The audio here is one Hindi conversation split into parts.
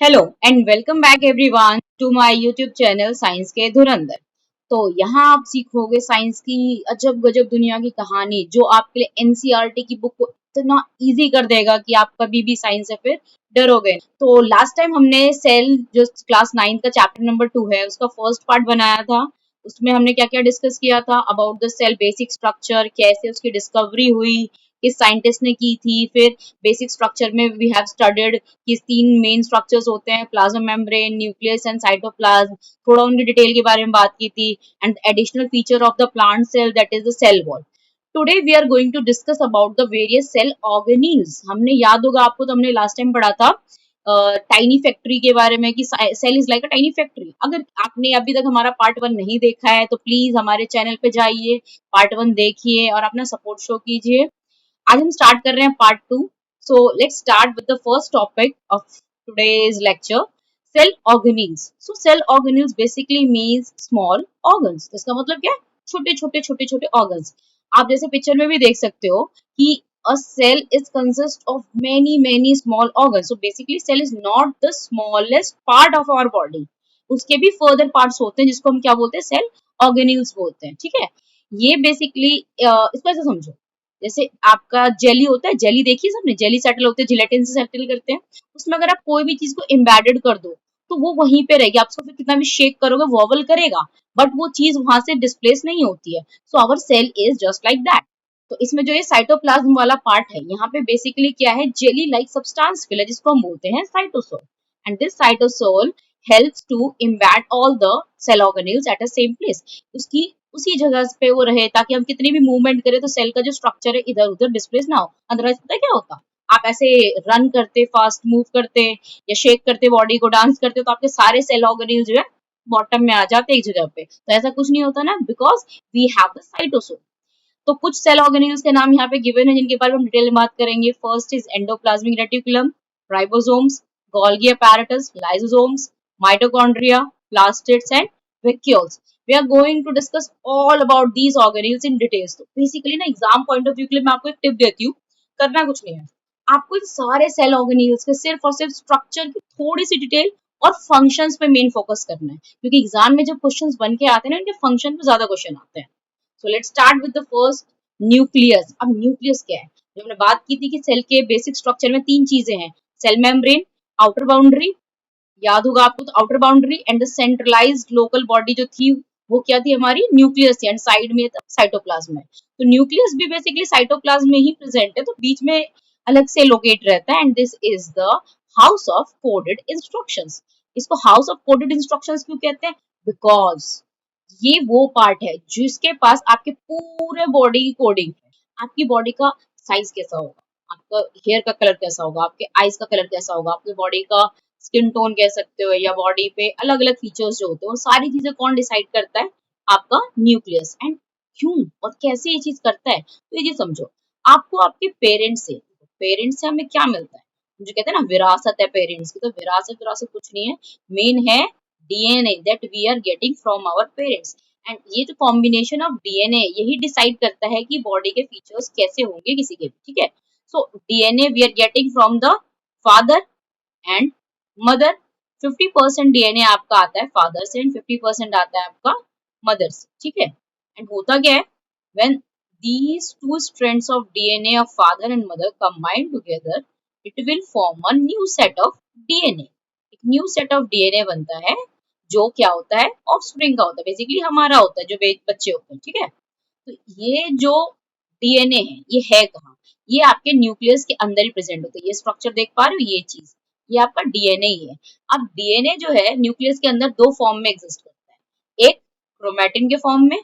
Hello and welcome back everyone to my YouTube channel science के धुरंधर। तो यहाँ आप सीखोगे साइंस की अजब गजब दुनिया की कहानी जो आपके लिए एनसीईआरटी की बुक को इतना इजी कर देगा कि आप कभी भी साइंस से फिर डरोगे। तो लास्ट टाइम हमने सेल जो क्लास 9 का चैप्टर नंबर 2 है उसका फर्स्ट पार्ट बनाया था। उसमें हमने क्या क्या डिस्कस किया था about the cell basic structure, कैसे उसकी डिस्कवरी हुई, किस साइंटिस्ट ने की थी। फिर बेसिक स्ट्रक्चर में वी हैव स्टडीड कि 3 मेन स्ट्रक्चर्स होते हैं, plasma membrane, nucleus and cytoplasm. थोड़ा उनकी डिटेल के बारे में बात की थी and additional feature of the plant cell that is the cell wall. Today we are going to discuss about the various cell organelles. हमने याद होगा आपको, तो हमने लास्ट टाइम पढ़ा था टाइनी फैक्ट्री के बारे में कि cell is like a tiny factory. अगर आपने अभी तक हमारा पार्ट 1 नहीं देखा है तो प्लीज हमारे चैनल पे जाइए, पार्ट 1 देखिए और अपना सपोर्ट शो कीजिए। आज हम स्टार्ट कर रहे हैं part 2। So let's start with the first topic of today's lecture, cell organelles. So cell organelles basically means small organs. इसका मतलब क्या है? छोटे छोटे छोटे छोटे organs. आप जैसे पिक्चर में भी देख सकते हो कि a cell is consist of many small organs. So basically cell is not the smallest part of our body. उसके भी further parts होते हैं जिसको हम क्या बोलते हैं? cell organelles बोलते हैं। ठीक है, ये बेसिकली इसको ऐसे समझो, जैसे आपका जेली होता है, जेली देखिए सबने, जेली सेटल होते हैं, जिलेटिन से सेटल करते हैं। उसमें अगर आप कोई भी चीज को एम्बेडेड कर दो तो वो वहीं पे रहेगी, आप उसको फिर कितना भी शेक करोगे वॉबल करेगा बट वो चीज वहां से डिस्प्लेस नहीं होती है। So our cell is just like that. तो इसमें जो ये साइटोप्लाज्म वाला पार्ट है, यहाँ पे बेसिकली क्या है, जेली लाइक सब्सटेंस फिल है जिसको हम बोलते हैं cytosol. And this cytosol helps to embed all the cell organelles at a same place. उसकी उसी जगह पे वो रहे ताकि हम कितनी भी मूवमेंट करें तो सेल का जो स्ट्रक्चर है इधर उधर डिस्प्लेस ना हो। अदरवाइज पता है क्या होता, आप ऐसे रन करते, फास्ट मूव करते या शेक करते, बॉडी को डांस करते तो आपके सारे सेल ऑर्गेनेल जो है बॉटम में आ जाते एक जगह पे। तो ऐसा कुछ नहीं होता ना, because we have the cytosol. तो कुछ सेल ऑर्गेनेल्स के नाम यहाँ पे गिवन है जिनके बारे में हम डिटेल में बात करेंगे। First is endoplasmic reticulum, ribosomes, Golgi apparatus, lysosomes, mitochondria, plastids and vacuoles. We are going to discuss all about these organelles in details. तो बेसिकली ना एग्जाम पॉइंट ऑफ व्यू के लिए मैं आपको एक टिप देती हूँ, करना कुछ नहीं है, आपको इन सारे सेल ऑर्गेनेल्स के सिर्फ और सिर्फ स्ट्रक्चर की थोड़ी सी डिटेल और फंक्शंस पे मेन फोकस करना है, क्योंकि एग्जाम में जब क्वेश्चंस बन के आते हैं ना, इनके फंक्शन पे ज्यादा क्वेश्चन आते हैं। So let's start with the first, nucleus. अब न्यूक्लियस क्या है, जो हमने बात की थी कि सेल के बेसिक स्ट्रक्चर में 3 चीजें हैं, सेल मेम्ब्रेन, आउटर बाउंड्री, याद होगा आपको, तो outer boundary and the centralised local body जो थी वो क्या थी, हमारी न्यूक्लियस थी एंड साइड में साइटोप्लाज्म है। तो न्यूक्लियस भी बेसिकली साइटोप्लाज्म में ही प्रेजेंट है, तो बीच में अलग से लोकेट रहता है and this is the house of coded instructions. इसको हाउस ऑफ कोडेड इंस्ट्रक्शंस क्यों कहते हैं, बिकॉज ये वो पार्ट है जिसके पास आपके पूरे बॉडी की कोडिंग है। आपकी बॉडी का साइज कैसा होगा, आपका हेयर का कलर कैसा होगा, आपके आईज का कलर कैसा होगा, आपके बॉडी का स्किन टोन कह सकते हो, या बॉडी पे अलग अलग फीचर्स जो होते हैं, वो सारी चीजें कौन डिसाइड करता है, आपका न्यूक्लियस। एंड क्यों और कैसे ये चीज करता है, तो ये समझो, आपको आपके पेरेंट्स से हमें क्या मिलता है, जो कहते हैं ना विरासत है पेरेंट्स की, तो विरासत विरासत कुछ नहीं है, मेन है DNA that we are getting from our parents. And ये जो कॉम्बिनेशन ऑफ डीएनए यही डिसाइड करता है कि बॉडी के फीचर्स कैसे होंगे किसी के भी। ठीक है, so DNA we are getting from the father and mother. 50% DNA आपका आता है फादर से एंड 50% आता है आपका मदर से। ठीक है, एंड होता क्या है, when these two strands of DNA of father and mother combine together, it will form a new set of DNA. एक न्यू सेट ऑफ डीएनए बनता है जो क्या होता है, ऑफस्प्रिंग का होता है, बेसिकली हमारा होता है जो बच्चे होते हैं। ठीक है, तो ये जो डीएनए है कहाँ, ये आपके न्यूक्लियस के अंदर ही प्रेजेंट होता है। ये स्ट्रक्चर देख पा रहे हो, ये चीज, ये आपका डीएनए ही है। अब डीएनए जो है न्यूक्लियस के अंदर 2 फॉर्म में एग्जिस्ट करता है, एक क्रोमैटिन के फॉर्म में,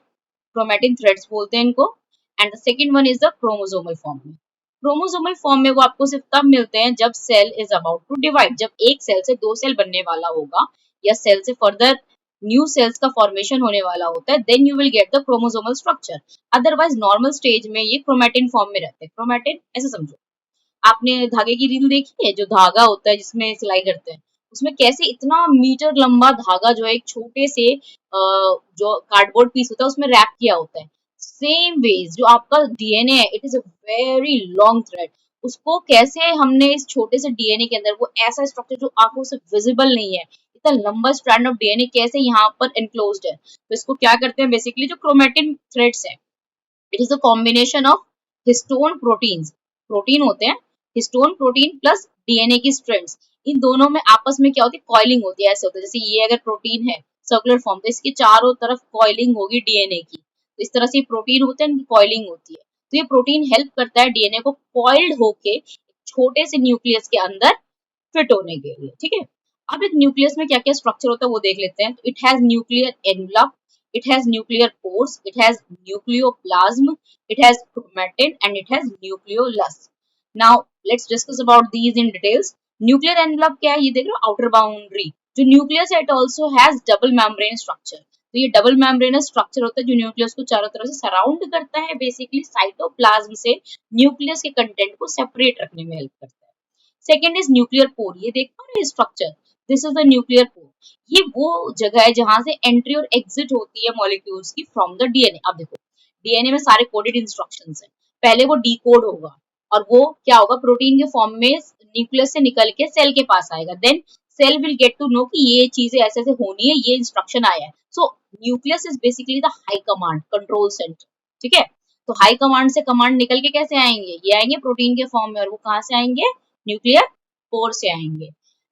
क्रोमैटिन थ्रेड्स बोलते हैं इनको, and the second one is the chromosomal form में। क्रोमोसोमल फॉर्म में वो आपको सिर्फ तब मिलते हैं जब cell is about to divide, जब एक सेल से 2 सेल बनने वाला होगा या सेल से फर्दर न्यू सेल्स का फॉर्मेशन होने वाला होता है, then you will get the chromosomal structure. Otherwise normal stage में ये क्रोमैटिन फॉर्म में रहते हैं। क्रोमैटिन ऐसे समझो, आपने धागे की रील देखी है, जो धागा होता है जिसमें सिलाई करते हैं, उसमें कैसे इतना मीटर लंबा धागा जो है एक छोटे से जो कार्डबोर्ड पीस होता है उसमें रैप किया होता है। सेम वेज जो आपका डीएनए है, it is a very long thread. उसको कैसे हमने इस छोटे से डीएनए के अंदर वो ऐसा स्ट्रक्चर जो आंखों से विजिबल नहीं है, इतना लंबा स्ट्रैंड ऑफ डीएनए कैसे यहाँ पर एनक्लोज्ड है। तो इसको क्या करते हैं, बेसिकली जो क्रोमेटिन थ्रेड्स है, it is a combination of histone proteins, protein होते हैं, हिस्टोन प्रोटीन प्लस डीएनए की स्ट्रैंड्स, इन दोनों में आपस में क्या होती है, कॉइलिंग होती है। ऐसे होता है जैसे ये अगर प्रोटीन है सर्कुलर फॉर्म, तो इसके चारों तरफ कॉइलिंग होगी डीएनए की, तो इस तरह से प्रोटीन होते हैं, इनकी कॉइलिंग होती है। तो ये प्रोटीन हेल्प करता है डीएनए को कॉइल्ड होके छोटे से न्यूक्लियस के अंदर फिट होने के लिए, ठीक है। अब एक न्यूक्लियस में क्या क्या स्ट्रक्चर होता है वो देख लेते हैं। तो it has nuclear envelope, it has nuclear pores, it has nucleoplasm, it has chromatin and it has nucleolus. Now let's discuss about these in details. Nuclear envelope क्या है, ये देख रहे हो, outer boundary। जो न्यूक्लियस है it also has double membrane structure, तो ये डबल मेम्ब्रेनस स्ट्रक्चर होता है जो न्यूक्लियस को चारों तरफ से सराउंड करता है, बेसिकली साइटोप्लाज्म से न्यूक्लियस के कंटेंट को सेपरेट रखने में हेल्प करता है। सेकेंड इज न्यूक्लियर पोर, ये देख पा रहे हैं structure, this is the nuclear pore. ये वो जगह है जहां से एंट्री और एग्जिट होती है मॉलिक्यूल्स की फ्रॉम द डीएनए। अब देखो डीएनए में सारे कोडेड इंस्ट्रक्शंस हैं, पहले वो डीकोड होगा और वो क्या होगा, प्रोटीन के फॉर्म में न्यूक्लियस से निकल के सेल के पास आएगा, then cell will get to know कि ये चीजें ऐसे ऐसे होनी है, ये इंस्ट्रक्शन आया है। सो nucleus is basically the high command control centre, ठीक है। तो हाई कमांड से कमांड निकल के कैसे आएंगे, ये आएंगे प्रोटीन के फॉर्म में, और वो कहाँ से आएंगे, न्यूक्लियर पोर से आएंगे।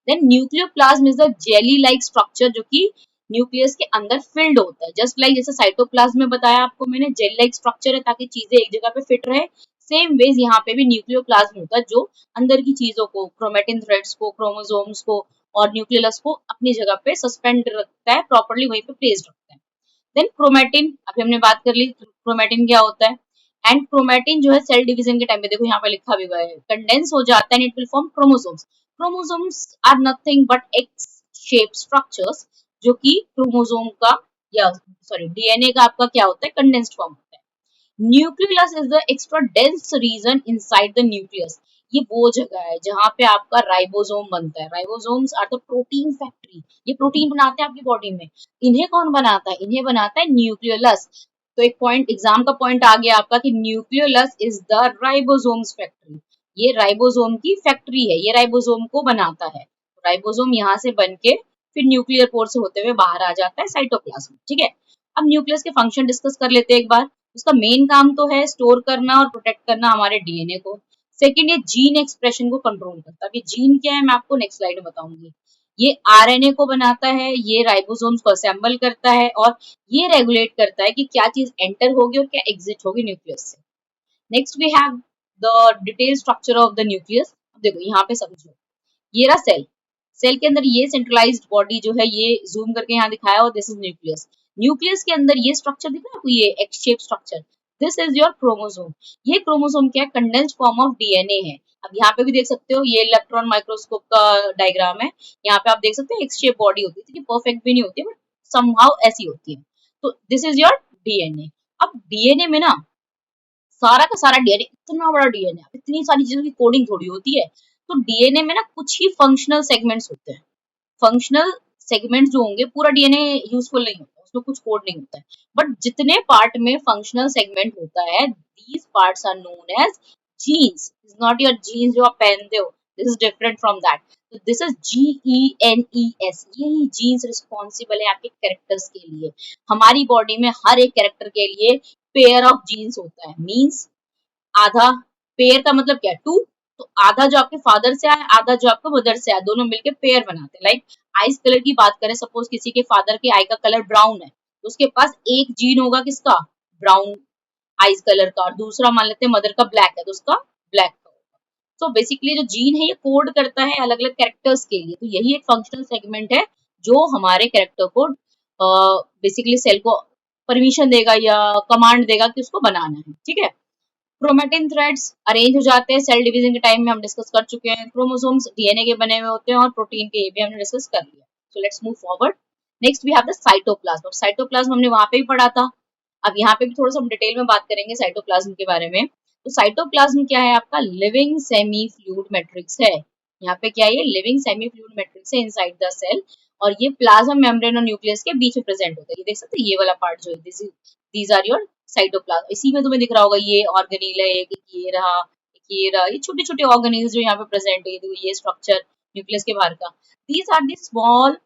Then nucleoplasm is the jelly like structure जो कि न्यूक्लियस के अंदर फिल्ड होता है, जस्ट लाइक जैसे साइटोप्लाज्म में बताया आपको मैंने, जेली लाइक स्ट्रक्चर है ताकि चीजें एक जगह पे फिट रहे। सेम वेज यहाँ पे भी न्यूक्लियोप्लाज्म होता है जो अंदर की चीजों को, क्रोमेटिन थ्रेड्स को, क्रोमोसोम्स को और न्यूक्लियस को अपनी जगह पे सस्पेंड रखता है, प्रॉपर्ली वहीं पे प्लेस्ड रखता है। देन क्रोमेटिन, अभी हमने बात कर ली क्रोमेटिन क्या होता है। एंड क्रोमेटिन जो है सेल डिवीजन के टाइम पे, देखो यहाँ पे लिखा भी हुआ है, कंडेंस हो जाता है, it will form chromosomes. Chromosomes are nothing but X shape structures, जो कि क्रोमोसोम का या सॉरी डीएनए का आपका क्या होता है, कंडेंस्ड फॉर्म होता है। Nucleus is the extra dense region inside the nucleus, ये वो जगह है जहां पे आपका राइबोसोम बनता है। Ribosomes are the protein factory, ये प्रोटीन बनाते हैं आपकी बॉडी में। इन्हें कौन बनाता है, इन्हें बनाता है न्यूक्लियोलस। तो एक पॉइंट एग्जाम का पॉइंट आ गया आपका कि nucleolus is the ribosomes factory, ये राइबोसोम की फैक्ट्री है, ये राइबोसोम को बनाता है। राइबोसोम यहाँ से बन के फिर न्यूक्लियर पोर से होते हुए बाहर आ जाता है साइटोप्लाज्म, ठीक है। अब न्यूक्लियस के फंक्शन डिस्कस कर लेते हैं एक बार। उसका मेन काम तो है स्टोर करना और प्रोटेक्ट करना हमारे डीएनए को। सेकेंड, ये जीन एक्सप्रेशन को कंट्रोल करता है। अब ये जीन क्या है मैं आपको नेक्स्ट स्लाइड में बताऊंगी। ये आरएनए को बनाता है, ये राइबोसोम्स को असेंबल करता है और ये रेगुलेट करता है कि क्या चीज एंटर होगी और क्या एग्जिट होगी न्यूक्लियस से। Next we have the detail structure of the nucleus. देखो यहाँ पे समझो, ये रहा सेल, सेल के अंदर ये सेंट्रलाइज्ड बॉडी जो है, ये जूम करके यहाँ दिखाया, और दिस इज न्यूक्लियस। न्यूक्लियस के अंदर ये स्ट्रक्चर दिख रहा है आपको, ये x shape structure, this is your chromosome. ये क्रोमोसोम क्या है, कंडेंस्ड फॉर्म ऑफ डीएनए है। अब यहाँ पे भी देख सकते हो, ये इलेक्ट्रॉन माइक्रोस्कोप का डायग्राम है, यहाँ पे आप देख सकते हो एक्स शेप बॉडी होती है, परफेक्ट भी नहीं होती है बट समहाउ ऐसी होती है। तो दिस इज योर डीएनए। अब डीएनए में ना सारा का सारा डीएनए, इतना बड़ा डीएनए, इतनी सारी चीजों की कोडिंग थोड़ी होती है। तो डीएनए में ना कुछ ही फंक्शनल सेगमेंट्स होते हैं। फंक्शनल सेगमेंट्स जो होंगे, पूरा डीएनए यूजफुल नहीं होता, उसमें कुछ कोड नहीं होता है, बट जितने पार्ट में फंक्शनल सेगमेंट होता है, these parts are known as genes. Is not your genes जो आप पहनते हो, this is different from that. तो दिस इज GENES, यही जीन्स रिस्पॉन्सिबल है आपके कैरेक्टर्स के लिए। हमारी बॉडी में हर एक कैरेक्टर के लिए पेयर ऑफ जीन्स होता है, मीन्स आधा, पेयर का मतलब क्या है, टू, तो आधा जो आपके फादर से आया, आधा जो आपके मदर से आया, दोनों मिलके पेयर बनाते हैं। लाइक आइस कलर की बात करें, सपोज किसी के फादर के आई का कलर ब्राउन है, तो उसके पास एक जीन होगा किसका, ब्राउन आइस कलर का, और दूसरा मान लेते हैं मदर का ब्लैक है तो उसका ब्लैक का होगा। तो बेसिकली जो जीन है ये कोड करता है अलग अलग कैरेक्टर्स के लिए। तो यही एक फंक्शनल सेगमेंट है जो हमारे कैरेक्टर को बेसिकली सेल को परमिशन देगा या कमांड देगा कि उसको बनाना है, ठीक है। क्रोमेटिन थ्रेड्स अरेंज हो जाते हैं सेल डिवीजन के टाइम में, हम डिस्कस कर चुके हैं। क्रोमोसोम्स डीएनए के बने हुए होते हैं और प्रोटीन के, ये भी हमने डिस्कस कर लिया। So let's move forward. Next we have the cytoplasm. Cytoplasm हमने वहां पे भी पढ़ा था, अब यहाँ पे भी थोड़ा सा हम डिटेल में बात करेंगे साइटोप्लाज्म के बारे में। तो साइटोप्लाज्म क्या है, आपका लिविंग सेमी फ्लूइड मैट्रिक्स है। यहाँ पे क्या है, ये लिविंग सेमी फ्लूइड मैट्रिक्स है इनसाइड द सेल, और ये प्लाज्मा मेम्ब्रेन और न्यूक्लियस के बीच में प्रेजेंट होता है। ये देख सकते हैं, ये वाला पार्ट जो है, दीज आर योर साइटोप्लाज्म। इसी में तुम्हें दिख रहा होगा, ये ऑर्गेनील है, एक ये रहा, एक ये रहा, ये छोटे छोटे ऑर्गेनेल्स जो यहाँ पे प्रेजेंट है, तो ये स्ट्रक्चर न्यूक्लियस के बाहर का, these are the small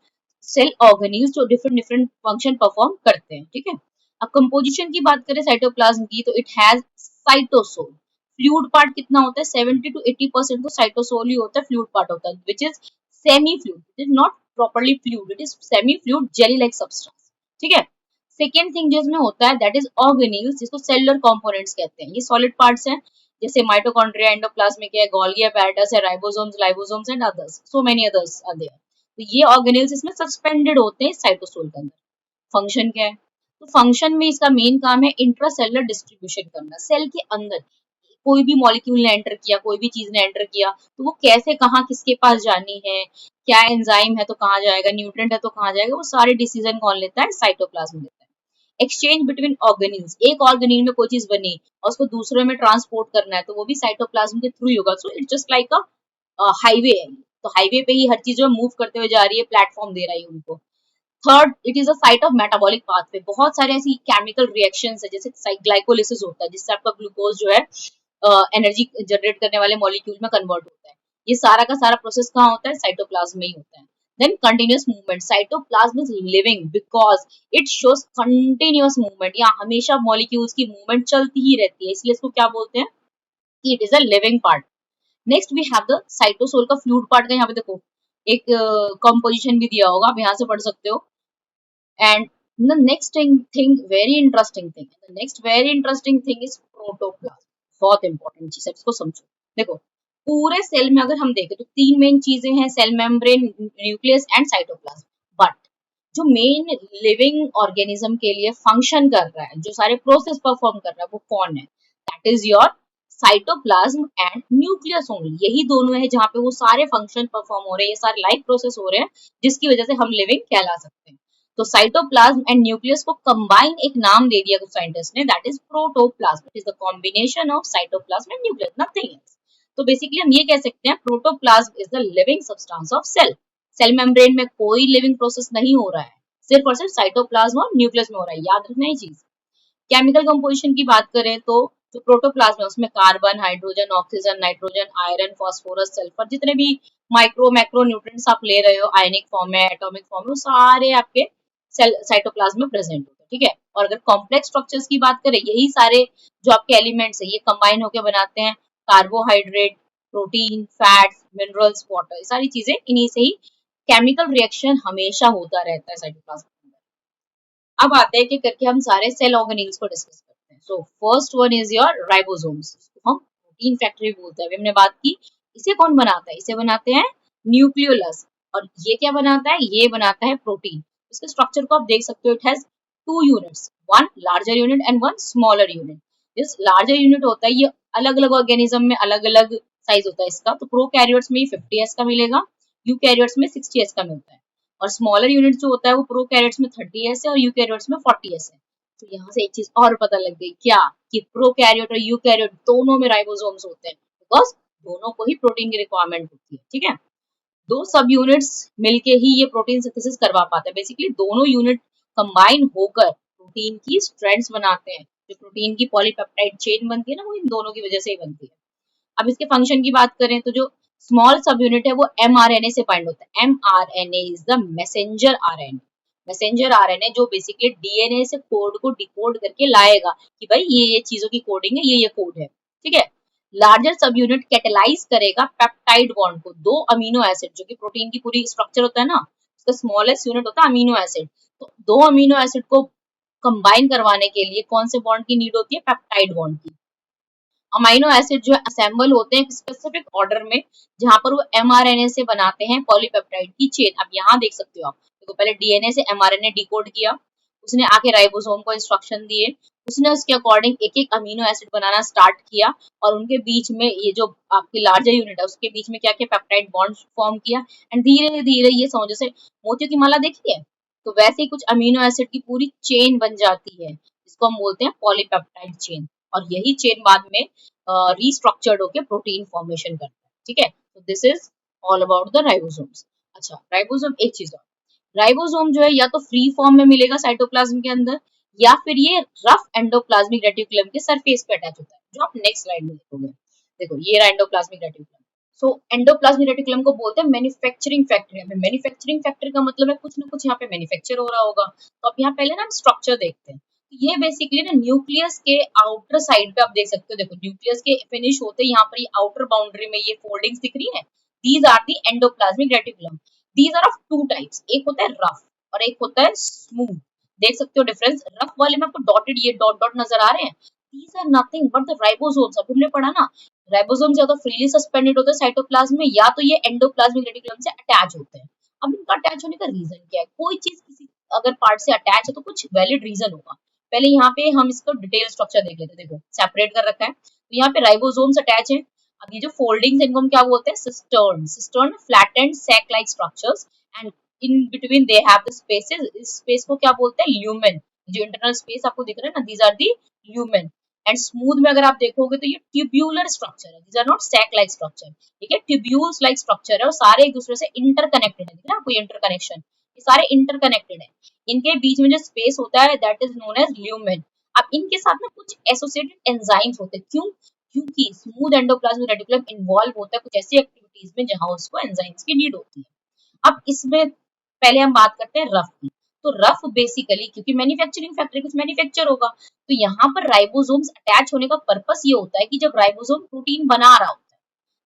cell organelles जो डिफरेंट डिफरेंट फंक्शन परफॉर्म करते हैं, ठीक है। अब कंपोजिशन की बात करें साइटोप्लाज्म की, तो it has cytosol. Fluid part कितना होता है, 70 to 80% तो साइटोसोल ही होता है, फ्लूइड पार्ट होता है, which is semi fluid, it is not properly fluid, it is semi fluid jelly like substance, ठीक है। सेकेंड थिंग जो इसमें होता है दैट इज ऑर्गेनेल्स, जिसको सेलुलर कंपोनेंट्स कहते हैं। ये सॉलिड पार्ट्स हैं, जैसे माइटोकॉन्ड्रिया, एंडोप्लाज्मिक है, गोल्गी apparatus है, ribosomes, lysosomes and others, so many others are there. तो ये ऑर्गेनेल्स इसमें सस्पेंडेड होते हैं साइटोसोल के अंदर। फंक्शन क्या है, तो फंक्शन में इसका मेन काम है इंट्रासेलुलर डिस्ट्रीब्यूशन करना। सेल के अंदर कोई भी मॉलिक्यूल ने एंटर किया, कोई भी चीज ने एंटर किया, तो वो कैसे कहाँ किसके पास जानी है, क्या एंजाइम है तो कहाँ जाएगा, न्यूट्रिएंट है तो कहाँ जाएगा, वो सारे डिसीजन कौन लेता है, साइटोप्लाज्म लेता है। एक्सचेंज बिटवीन ऑर्गेनेल्स, एक ऑर्गेनेल में कोई चीज बनी और उसको दूसरे में ट्रांसपोर्ट करना है, तो वो भी साइटोप्लाज्म के थ्रू ही होगा। So it's just like a highway है, तो हाईवे पे ही हर चीज जो मूव करते हुए जा रही है, प्लेटफॉर्म दे रही है उनको। Third, it is a site of metabolic pathway. बहुत सारे ऐसी केमिकल रिएक्शंस है, जैसे ग्लाइकोलिसिस होता है, जिससे आपका ग्लूकोज जो है एनर्जी जनरेट करने वाले मॉलिक्यूल में कन्वर्ट होता है। ये सारा का सारा प्रोसेस कहाँ होता है, साइटोप्लाज्म में ही होता है। Then continuous movement, cytoplasm is living because it shows continuous movement. यहाँ हमेशा मॉलिक्यूल्स की मूवमेंट चलती ही रहती है, इसलिए इसको क्या बोलते हैं कि it is a living part. Next we have the cytosol का फ्लूइड पार्ट का, यहाँ पे देखो एक कंपोजिशन भी दिया होगा, आप यहाँ से पढ़ सकते हो। And the next thing, very interesting thing, the next very interesting thing is protoplasm. बहुत इंपॉर्टेंट चीज है, इसको समझो। देखो पूरे सेल में अगर हम देखें तो तीन मेन चीजें हैं, cell membrane, nucleus and cytoplasm. But जो मेन लिविंग ऑर्गेनिज्म के लिए फंक्शन कर रहा है, जो सारे प्रोसेस परफॉर्म कर रहा है, वो कौन है, that is your cytoplasm and nucleus only. यही दोनों है जहाँ पे वो सारे फंक्शन परफॉर्म हो रहे हैं, ये सारे लाइफ प्रोसेस हो रहे हैं, जिसकी वजह से हम लिविंग कहला सकते हैं। तो साइटोप्लाज्म एंड न्यूक्लियस को कंबाइन एक नाम दे दिया कुछ साइंटिस्ट ने, that is protoplasm. It is the combination of cytoplasm and nucleus, nothing else. तो बेसिकली हम ये कह सकते हैं protoplasm is the living substance of cell. Cell membrane में कोई लिविंग प्रोसेस नहीं हो रहा है, सिर्फ और सिर्फ साइटोप्लाज्म और न्यूक्लियस में हो रहा है, याद रखना ये चीज। केमिकल कंपोजिशन की बात करें तो जो प्रोटोप्लाज्म है उसमें carbon, hydrogen, oxygen, nitrogen, iron, phosphorus, sulphur, जितने भी माइक्रो मैक्रो न्यूट्रिएंट्स आप ले रहे हो आयनिक फॉर्म में, एटॉमिक फॉर्म में, वो सारे आपके सेल साइटोप्लाज्म में प्रेजेंट होते हैं, ठीक है। और अगर कॉम्प्लेक्स स्ट्रक्चर्स की बात करें, यही सारे जो आपके एलिमेंट्स है ये कंबाइन होकर बनाते हैं carbohydrate, protein, fats, minerals, water, ये सारी चीजें इन्हीं से ही केमिकल रिएक्शन हमेशा होता रहता है साइटोप्लाज्म में। अब आते हैं कि करके हम सारे सेल ऑर्गेनेल्स को डिस्कस करते हैं। So first one is your ribosomes, जिसको हम प्रोटीन फैक्ट्री बोलते हैं। अभी हमने बात की, इसे कौन बनाता है, इसे बनाते हैं न्यूक्लियोलस। और ये क्या बनाता है, ये बनाता है प्रोटीन। इसके स्ट्रक्चर को आप देख सकते हो, it has two units, one larger unit and one smaller unit. This larger unit होता है, ये अलग अलग ऑर्गेनिज्म में अलग अलग साइज होता है इसका। तो प्रोकैरियोट्स में 50s का मिलेगा, यूकैरियोट्स में 60s का मिलता है। और स्मॉलर यूनिट जो होता है वो प्रोकैरियोट्स में 30s है और यूकैरियोट्स में 40s है। तो यहाँ से एक चीज और पता लग गई क्या, कि प्रोकैरियोट और यूकैरियोट दोनों में राइबोसोम्स होते हैं, बिकॉज दोनों को ही प्रोटीन की रिक्वायरमेंट होती है, ठीक है। दो सब यूनिट्स मिलके ही ये प्रोटीन सिंथेसिस करवा पाते हैं। बेसिकली दोनों यूनिट कंबाइन होकर प्रोटीन की स्ट्रैंड्स बनाते हैं। जो प्रोटीन की पॉलीपेप्टाइड चेन बनती है ना, वो इन दोनों की वजह से ही बनती है। अब इसके फंक्शन की बात करें तो जो स्मॉल सब यूनिट है वो mRNA से बाइंड होता है। mRNA is the messenger RNA. Messenger RNA जो बेसिकली डीएनए से कोड को डिकोड करके लाएगा कि भाई ये चीजों की कोडिंग है, ये कोड है, ठीक है। लार्जर सब यूनिट कैटेलाइज करेगा पेप्टाइड बॉन्ड को, दो अमीनो एसिड, जो कि प्रोटीन की पूरी स्ट्रक्चर होता है ना, उसका स्मॉलेस्ट यूनिट होता है अमीनो एसिड। तो दो अमीनो एसिड को कंबाइन करवाने के लिए कौन से बॉन्ड की नीड होती है, पेप्टाइड बॉन्ड की। अमीनो एसिड जो है असेंबल होते हैं एक स्पेसिफिक ऑर्डर में, जहां पर वो mRNA से बनाते हैं पॉलीपेप्टाइड की चेन। अब यहाँ देख सकते हो आप, तो पहले डीएनए से mRNA डिकोड किया, उसने आके राइबोसोम को इंस्ट्रक्शन दिए, उसने उसके अकॉर्डिंग एक एक अमीनो एसिड बनाना स्टार्ट किया, और उनके बीच में ये जो आपकी लार्जर यूनिट है उसके बीच में क्या क्या पेप्टाइड बॉन्ड फॉर्म किया। एंड धीरे धीरे ये समझो जैसे मोतियों की माला देखी है, तो वैसे ही कुछ अमीनो एसिड की पूरी चेन बन जाती है, जिसको हम बोलते हैं पॉलीपेप्टाइड चेन। और यही चेन बाद में रीस्ट्रक्चर्ड होकर प्रोटीन फॉर्मेशन करता है, ठीक है। तो this is all about the ribosomes. अच्छा, राइबोसोम एक चीज और, राइबोसोम जो है या तो फ्री फॉर्म में मिलेगा साइटोप्लाज्म के अंदर, या फिर ये रफ एंडोप्लाज्मिक रेटिकुलम के सरफेस पे अटैच होता है, जो आप नेक्स्ट स्लाइड में देखोगे। देखो ये रहा एंडोप्लाज्मिक रेटिकुलम। सो एंडोप्लाज्मिक रेटिकुलम को बोलते हैं मैन्युफैक्चरिंग फैक्टर। यहाँ पे मैन्युफैक्चरिंग फैक्टर का मतलब है कुछ ना कुछ यहाँ पे मैन्युफैक्चर हो रहा होगा। तो अब यहाँ पहले ना हम स्ट्रक्चर देखते हैं। तो ये बेसिकली ना न्यूक्लियस के आउटर साइड पे आप देख सकते हो, देखो न्यूक्लियस के फिनिश होते हैं यहाँ पर ये आउटर बाउंड्री में ये फोल्डिंग्स दिख रही है। These are the endoplasmic reticulum. These are of two types, एक होता है रफ और एक होता है स्मूथ। देख सकते हो डिफरेंस, रफ वाले में आपको डॉटेड ये डॉट डॉट नजर आ रहे हैं। These are nothing but the ribosomes. अभी हमने पढ़ा ना, राइबोसोम्स या तो फ्रीली सस्पेंडेड होते हैं साइटोप्लाज्म में, या तो ये एंडोप्लाज्मिक रेटिकुलम से अटैच होते हैं। अब इनका अटैच होने का रीजन क्या है? कोई चीज किसी अगर पार्ट से अटैच है तो कुछ वैलिड रीजन होगा। पहले यहाँ पे हम इसको डिटेल स्ट्रक्चर देख लेते हैं। देखो सेपरेट कर रखा है, तो यहाँ पे राइबोसोम्स अटैच है। अब ये जो फोल्डिंग्स इनको हम क्या बोलते हैं? Cistern. Cistern flattened sac like structures and in between they have the spaces. इस स्पेस को क्या बोलते हैं? ल्यूमेन। जो इंटरनल स्पेस आपको दिख रहा है ना, these are the lumen. And smooth में अगर आप देखोगे तो ये ट्यूब्यूलर स्ट्रक्चर है, these are not sac like structure. ठीक है, ट्यूब्यूल्स लाइक स्ट्रक्चर है और सारे एक दूसरे से इंटरकनेक्टेड है। ना कोई इंटरकनेक्शन, ये सारे इंटरकनेक्टेड है। इनके बीच में जो स्पेस होता है that is known as lumen. अब इनके साथ में कुछ एसोसिएटेड एंजाइम्स होते हैं। क्यों? क्योंकि स्मूथ एंडोप्लाज्मिक रेटिकुलम इन्वॉल्व होता है कुछ ऐसी एक्टिविटीज में जहां उसको एंजाइम्स की नीड होती है। अब इसमें पहले हम बात करते हैं रफ की। तो रफ बेसिकली क्योंकि मैन्युफैक्चरिंग फैक्ट्री कुछ मैन्युफैक्चर होगा, तो यहाँ पर राइबोसोम्स अटैच होने का पर्पस ये होता है कि जब राइबोसोम प्रोटीन बना रहा होता है,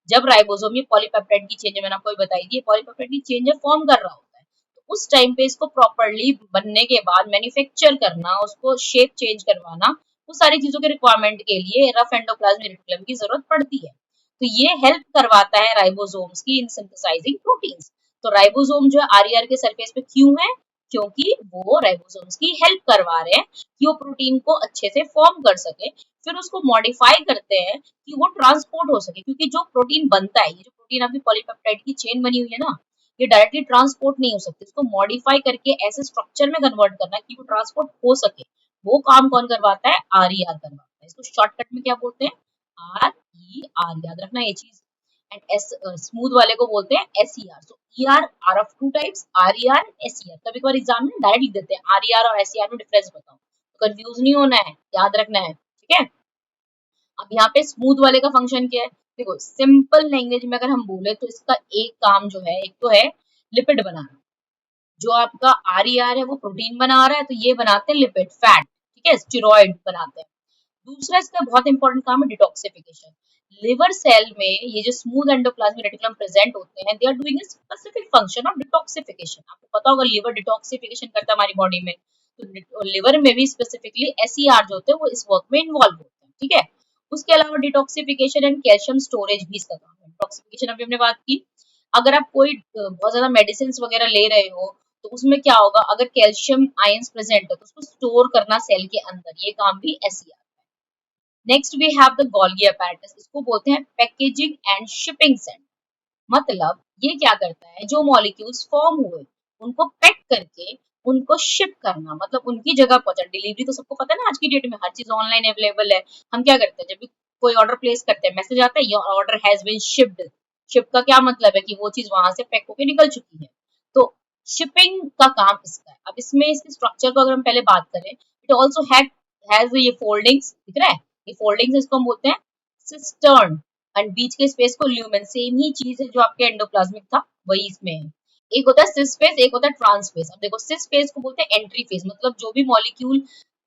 जब राइबोसोम ये पॉलीपेप्टाइड की चेंज मैंने आपको बताई थी, पॉलीपेप्टाइड की चेंज फॉर्म कर रहा होता है, तो उस टाइम पे इसको प्रॉपरली बनने के बाद मैन्युफैक्चर करना, उसको शेप चेंज करवाना, वो सारी चीजों के रिक्वायरमेंट के लिए रफ एंडोप्लाज्मिक रेटिकुलम की जरूरत पड़ती है। तो ये हेल्प करवाता है राइबोसोम्स की इन सिंथेसाइजिंग प्रोटीन्स। तो राइबोसोम जो है आरईआर के सरफेस पे क्यों है? क्योंकि वो राइबोसोम्स की हेल्प करवा रहे हैं कि वो प्रोटीन को अच्छे से फॉर्म कर सके, फिर उसको मॉडिफाई करते हैं कि वो ट्रांसपोर्ट हो सके। क्योंकि जो प्रोटीन बनता है, ये जो प्रोटीन आपकी पॉलीपेप्टाइड की चेन बनी हुई है ना, ये डायरेक्टली ट्रांसपोर्ट नहीं हो सकती, इसको मॉडिफाई करके ऐसे स्ट्रक्चर में कन्वर्ट करना कि वो ट्रांसपोर्ट हो सके। वो काम कौन करवाता है? आरईआर करवाता है। इसको शॉर्टकट में क्या बोलते हैं? आरईआर। याद रखना ये चीज। एंड एस स्मूथ वाले को बोलते हैं SER. So ER are of two types, RER and SER. कभी कभार एग्जाम में डायरेक्ट लिख देते हैं आरईआर और एसईआर में डिफरेंस बताओ, तो कंफ्यूज नहीं होना है, याद रखना है। ठीक है, अब यहाँ पे स्मूथ वाले का फंक्शन क्या है? देखो सिंपल लैंग्वेज में अगर हम बोले तो इसका एक काम जो है, एक तो है लिपिड बनाना। जो आपका आरईआर है वो प्रोटीन बना रहा है, तो ये बनाते हैं लिपिड, फैट। ठीक है, स्टेरॉइड बनाते हैं। दूसरा इसका बहुत इंपॉर्टेंट काम है डिटॉक्सिफिकेशन। लिवर सेल में ये जो स्मूथ एंडोप्लाज्मिक रेटिकुलम प्रेजेंट होते हैं, they are doing a specific function of detoxification. आपको पता होगा लिवर डिटॉक्सिफिकेशन करता है हमारी बॉडी में, तो लिवर में भी स्पेसिफिकली एसईआर जो होते हैं वो इस वर्क में इन्वॉल्व होते हैं। ठीक है, उसके अलावा डिटॉक्सिफिकेशन एंड कैल्शियम स्टोरेज भी इसका काम है। डिटॉक्सिफिकेशन अभी हमने बात की। अगर आप कोई बहुत ज्यादा मेडिसिन वगैरह ले रहे हो, तो उसमें क्या होगा, अगर कैल्शियम आयंस प्रेजेंट है तो उसको स्टोर करना सेल के अंदर, ये काम भी SER. Next we have the Golgi apparatus। इसको बोलते हैं पैकेजिंग एंड शिपिंग सेंटर। मतलब ये क्या करता है, जो मॉलिक्यूल्स फॉर्म हुए उनको पैक करके उनको शिप करना, मतलब उनकी जगह पहुंचा। डिलीवरी तो सबको पता है ना, आज की डेट में हर चीज ऑनलाइन अवेलेबल है। हम क्या करते हैं, जब भी कोई ऑर्डर प्लेस करते हैं, मैसेज आता है your order has been shipped. Ship का क्या मतलब है कि वो चीज वहां से पैक होकर निकल चुकी है। तो शिपिंग का काम इसका है। अब इसमें इसके स्ट्रक्चर को अगर हम पहले बात करें, इट ऑल्सो हैज ये फोल्डिंग्स दिख रहा है, ये फोल्डिंग्स इसको हम बोलते हैं सिस्टर्न। एंड बीच के स्पेस को ल्यूमेन। सेम ही चीज है जो आपके एंडोप्लाज्मिक था वही इसमें है। एक होता है सिस फेस, एक होता है ट्रांस फेस। अब देखो सिस फेस को बोलते हैं एंट्री फेस, मतलब जो भी मॉलिक्यूल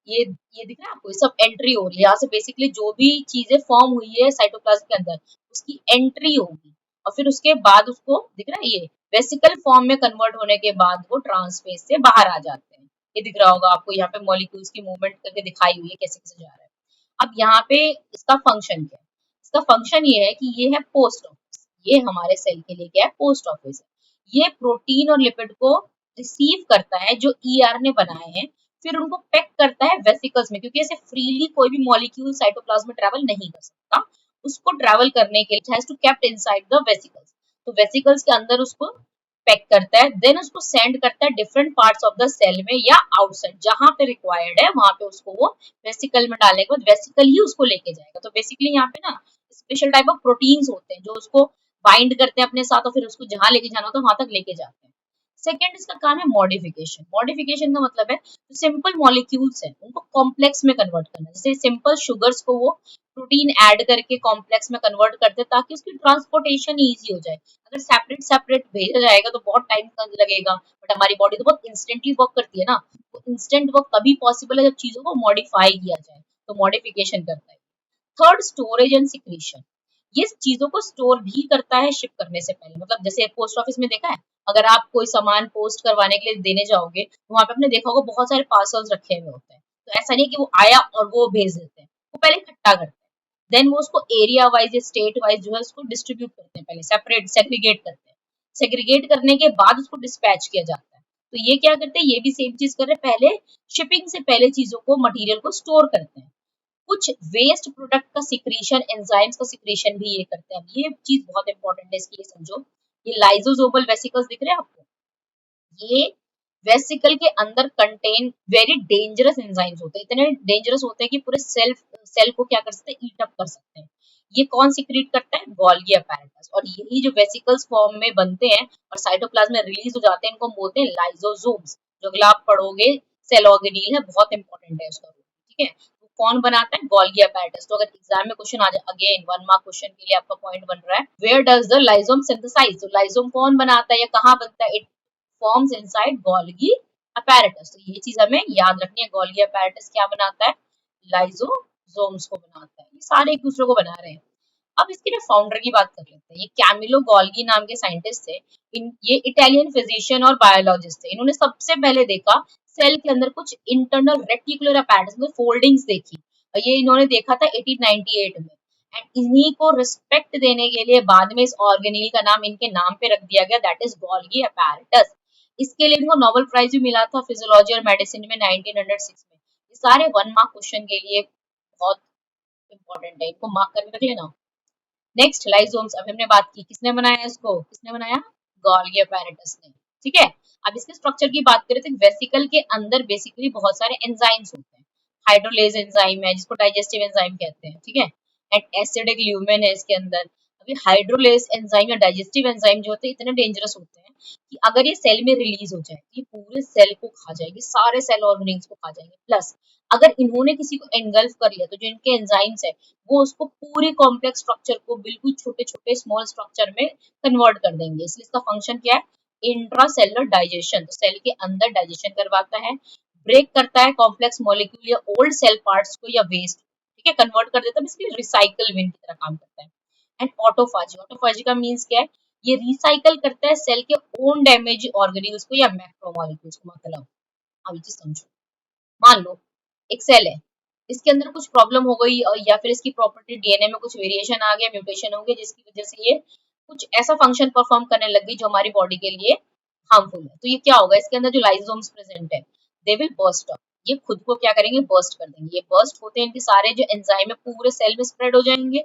ये दिख रहा है आपको, ये सब एंट्री हो रही है। यहाँ से बेसिकली जो भी चीजें फॉर्म हुई है साइटोप्लाज्म के अंदर, उसकी एंट्री होगी और फिर उसके बाद उसको दिख रहा है ये वेसिकल फॉर्म में कन्वर्ट होने के बाद वो ट्रांस फेस से बाहर आ जाते हैं। ये दिख रहा होगा आपको, यहाँ पे मॉलिक्यूल्स की मूवमेंट करके दिखाई हुई है कैसे कैसे जा रहा है। अब यहाँ पे इसका फंक्शन क्या है? इसका फंक्शन ये है कि ये है पोस्ट ऑफिस। ये हमारे सेल के लिए क्या है? पोस्ट ऑफिस है। ये प्रोटीन और लिपिड को रिसीव करता है जो ईआर ने बनाए हैं, फिर उनको पैक करता है वेसिकल्स में, क्योंकि ऐसे फ्रीली कोई भी मॉलिक्यूल साइटोप्लाज्म में ट्रैवल नहीं कर सकता। उसको ट्रैवल करने के लिए has to kept inside the vesicles. तो वेसिकल्स के अंदर उसको पैक करता है, देन उसको सेंड करता है different parts of the cell में या आउटसाइड, जहां पे रिक्वायर्ड है वहां पे उसको वो वेसिकल में डालने के बाद वेसिकल ही उसको लेके जाएगा। तो बेसिकली यहाँ पे ना स्पेशल टाइप ऑफ प्रोटीन्स होते हैं जो उसको बाइंड करते हैं अपने साथ और फिर उसको जहां लेके जाना होता है वहां तक लेके जाते हैं। सेकेंड इसका काम है मॉडिफिकेशन। मॉडिफिकेशन का मतलब है जो सिंपल मॉलिक्यूल्स हैं उनको कॉम्प्लेक्स में कन्वर्ट करना। जैसे सिंपल शुगर्स को वो प्रोटीन ऐड करके कॉम्प्लेक्स में कन्वर्ट करते हैं ताकि उसकी ट्रांसपोर्टेशन इजी हो जाए। अगर सेपरेट सेपरेट भेजा जाएगा तो बहुत टाइम लगेगा, बट हमारी बॉडी तो बहुत इंस्टेंटली वर्क करती है ना। तो इंस्टेंट वर्क तभी पॉसिबल है जब चीजों को मॉडिफाई किया जाए, तो मॉडिफिकेशन करता है। Third, storage and secretion. ये चीजों को स्टोर भी करता है शिप करने से पहले। मतलब जैसे पोस्ट ऑफिस में देखा है, अगर आप कोई सामान पोस्ट करवाने के लिए देने जाओगे तो वहां पे आपने देखा होगा बहुत सारे पार्सल्स रखे हुए होते हैं। तो ऐसा नहीं कि वो आया और वो भेज देते हैं, वो पहले इकट्ठा करते हैं, देन वो उसको एरिया वाइज या स्टेट वाइज जो है उसको डिस्ट्रीब्यूट करते हैं, पहले सेपरेट सेग्रीगेट करते हैं। सेग्रीगेट करने के बाद उसको डिस्पैच किया जाता है। तो ये क्या करते हैं, ये भी सेम चीज कर रहे हैं, पहले शिपिंग से पहले चीजों को, मटेरियल को स्टोर करते हैं। कुछ वेस्ट प्रोडक्ट का सिक्रीशन, एंजाइम्स का सिक्रीशन भी ये करते हैं। ये चीज बहुत इंपॉर्टेंट है, इसकी ये समझो। ये लाइजोसोमल वेसिकल्स दिख रहे हैं आपको, ये वेसिकल के अंदर कंटेन वेरी डेंजरस एंजाइम्स होते हैं। इतने डेंजरस होते हैं कि पूरे सेल को क्या कर सकते हैं, ईट अप कर सकते हैं। ये कौन सिक्रीट करता है, गोल्गी अपैरेटस। और यही जो वेसिकल्स फॉर्म में बनते हैं और साइटोप्लाज्म में रिलीज हो जाते हैं, इनको बोलते हैं लाइजोसोम्स। जो अगला आप पढ़ोगे सेल ऑर्गेनील है, बहुत इंपॉर्टेंट है उसका, ठीक है। तो कौन बनाता है, गोल्गी अपैरेटस। तो अगर एग्जाम में क्वेश्चन आ जाए, अगेन 1 मार्क क्वेश्चन के लिए आपका पॉइंट बन रहा है, where does the lysosome synthesize. तो लाइजोम कौन बनाता है या कहाँ बनता है, फॉर्म्स इनसाइड गोल्गी अपैरेटस। तो ये चीज हमें याद रखनी है, गोल्गी अपैरेटस क्या बनाता है, लाइजोसोम्स को बनाता है। ये सारे एक दूसरे को बना रहे हैं। अब इसके ना फाउंडर की बात कर लेते हैं। ये कैमिलो गोल्गी नाम के साइंटिस्ट थे। ये इटालियन फिजिशियन और बायोलॉजिस्ट थे। इन्होंने सबसे पहले देखा सेल के अंदर कुछ इंटरनल रेटिकुलर अपैरेटस में फोल्डिंग्स देखी, और ये इन्होंने देखा था 1898 में। एंड इन्हीं को रिस्पेक्ट देने के लिए बाद में इस ऑर्गेनील का नाम इनके नाम पे रख दिया गया, दैट इज गोल्गी अपैरेटस। इसके लिए इनको नोबेल प्राइज भी मिला था फिजियोलॉजी और मेडिसिन में 1906 में। ये सारे 1 मार्क क्वेश्चन के लिए बहुत इंपॉर्टेंट है, इनको मार्क करके रख लेना। नेक्स्ट, लाइसोम्स। अब हमने बात की किसने बनाया इसको, किसने बनाया, गोल्गी अपैरेटस ने, ठीक है। अब इसके स्ट्रक्चर की बात करें तो वेसिकल के अंदर बेसिकली बहुत सारे एंजाइम्स होते हैं। हाइड्रोलेज एंजाइम है जिसको डाइजेस्टिव एंजाइम कहते हैं, ठीक है। एंड एसिडिक ल्यूमेन है इसके अंदर। अभी हाइड्रोलेज एंजाइम या डाइजेस्टिव एंजाइम जो होते हैं इतने डेंजरस होते हैं कि अगर ये सेल में रिलीज हो जाए, ये पूरे सेल को खा जाएगी, सारे सेल ऑर्गेनिल्स को खा जाएंगे। प्लस अगर इन्होंने किसी को एंगल्फ कर लिया तो जो इनके एंजाइम्स है वो उसको पूरे कॉम्प्लेक्स स्ट्रक्चर को बिल्कुल छोटे छोटे स्मॉल स्ट्रक्चर में कन्वर्ट कर देंगे। इसलिए इसका फंक्शन क्या है, इंट्रासेलुलर डाइजेशन। तो सेल के अंदर डाइजेशन करवाता है, ब्रेक करता है कॉम्प्लेक्स मॉलिक्यूल या ओल्ड सेल पार्ट्स को या वेस्ट, ठीक है, कन्वर्ट कर देता है। इसलिए रिसाइकल विन की तरह काम करता है। एंड ऑटोफाजी, ऑटोफाजी का मीन्स क्या है, ये रिसाइकल करता है सेल के ओन डैमेज ऑर्गेनिल्स को या मैक्रोमोलिक्यूल्स को। मतलब अब ये चीज समझो, मान लो एक सेल है, इसके अंदर कुछ प्रॉब्लम हो गई या फिर इसकी प्रॉपर्टी डीएनए में कुछ वेरिएशन आ गया, म्यूटेशन हो गया, जिसकी वजह से ये कुछ ऐसा फंक्शन परफॉर्म करने लग गई जो हमारी बॉडी के लिए हार्मफुल है। तो ये क्या होगा, इसके अंदर जो लाइसोम्स प्रेजेंट है दे विल बर्स्ट अप। ये खुद को क्या करेंगे, बर्स्ट कर देंगे। ये बर्स्ट होते हैं, इनके सारे जो एंजाइम है पूरे सेल में स्प्रेड हो जाएंगे।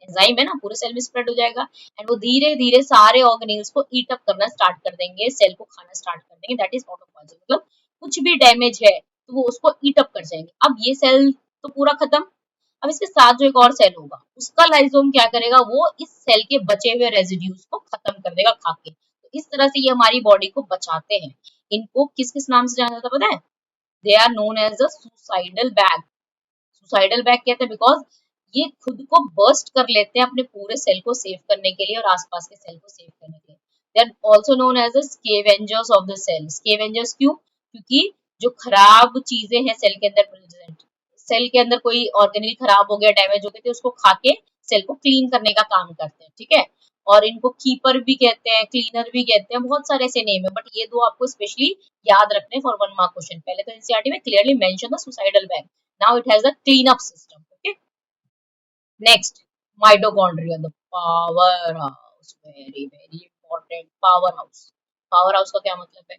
एंजाइम है ना, पूरे सेल में स्प्रेड हो जाएगा एंड वो धीरे धीरे सारे ऑर्गेनिल्स को ईट अप करना स्टार्ट कर देंगे, सेल को खाना स्टार्ट कर देंगे। That is autophagy. मतलब कुछ भी डैमेज है तो वो उसको ईट अप कर जाएंगे। अब ये सेल तो पूरा खत्म, अब इसके साथ जो एक और सेल होगा उसका लाइसोम क्या करेगा, वो इस सेल के बचे हुए रेजिड्यूज को खत्म कर देगा खा के। तो इस तरह से ये हमारी बॉडी को बचाते हैं। इनको किस किस नाम से जाना जाता है पता है, they are known as the suicidal bag. Suicidal bag कहते हैं बिकॉज ये खुद को बर्स्ट कर लेते हैं अपने पूरे सेल को सेव करने के लिए और आसपास के सेल को सेव करने के लिए। They are also known as the scavengers of the cell. Scavengers क्यों, क्योंकि जो खराब चीजें हैं सेल के अंदर प्रेजेंट, सेल के अंदर कोई ऑर्गेनिल खराब हो गया, डैमेज हो गए थे, उसको खा के सेल को क्लीन करने का काम करते हैं, ठीक है। और इनको कीपर भी कहते हैं, क्लीनर भी कहते हैं, बहुत सारे ऐसे नेम है, बट ये दो आपको स्पेशली याद रखने फॉर 1 मार्क क्वेश्चन। पहले तो एनसीईआरटी में clearly mention the suicidal bag, now it has the clean up system, okay. Next, mitochondria, the power house, very very important. Power house, power house का क्या मतलब है,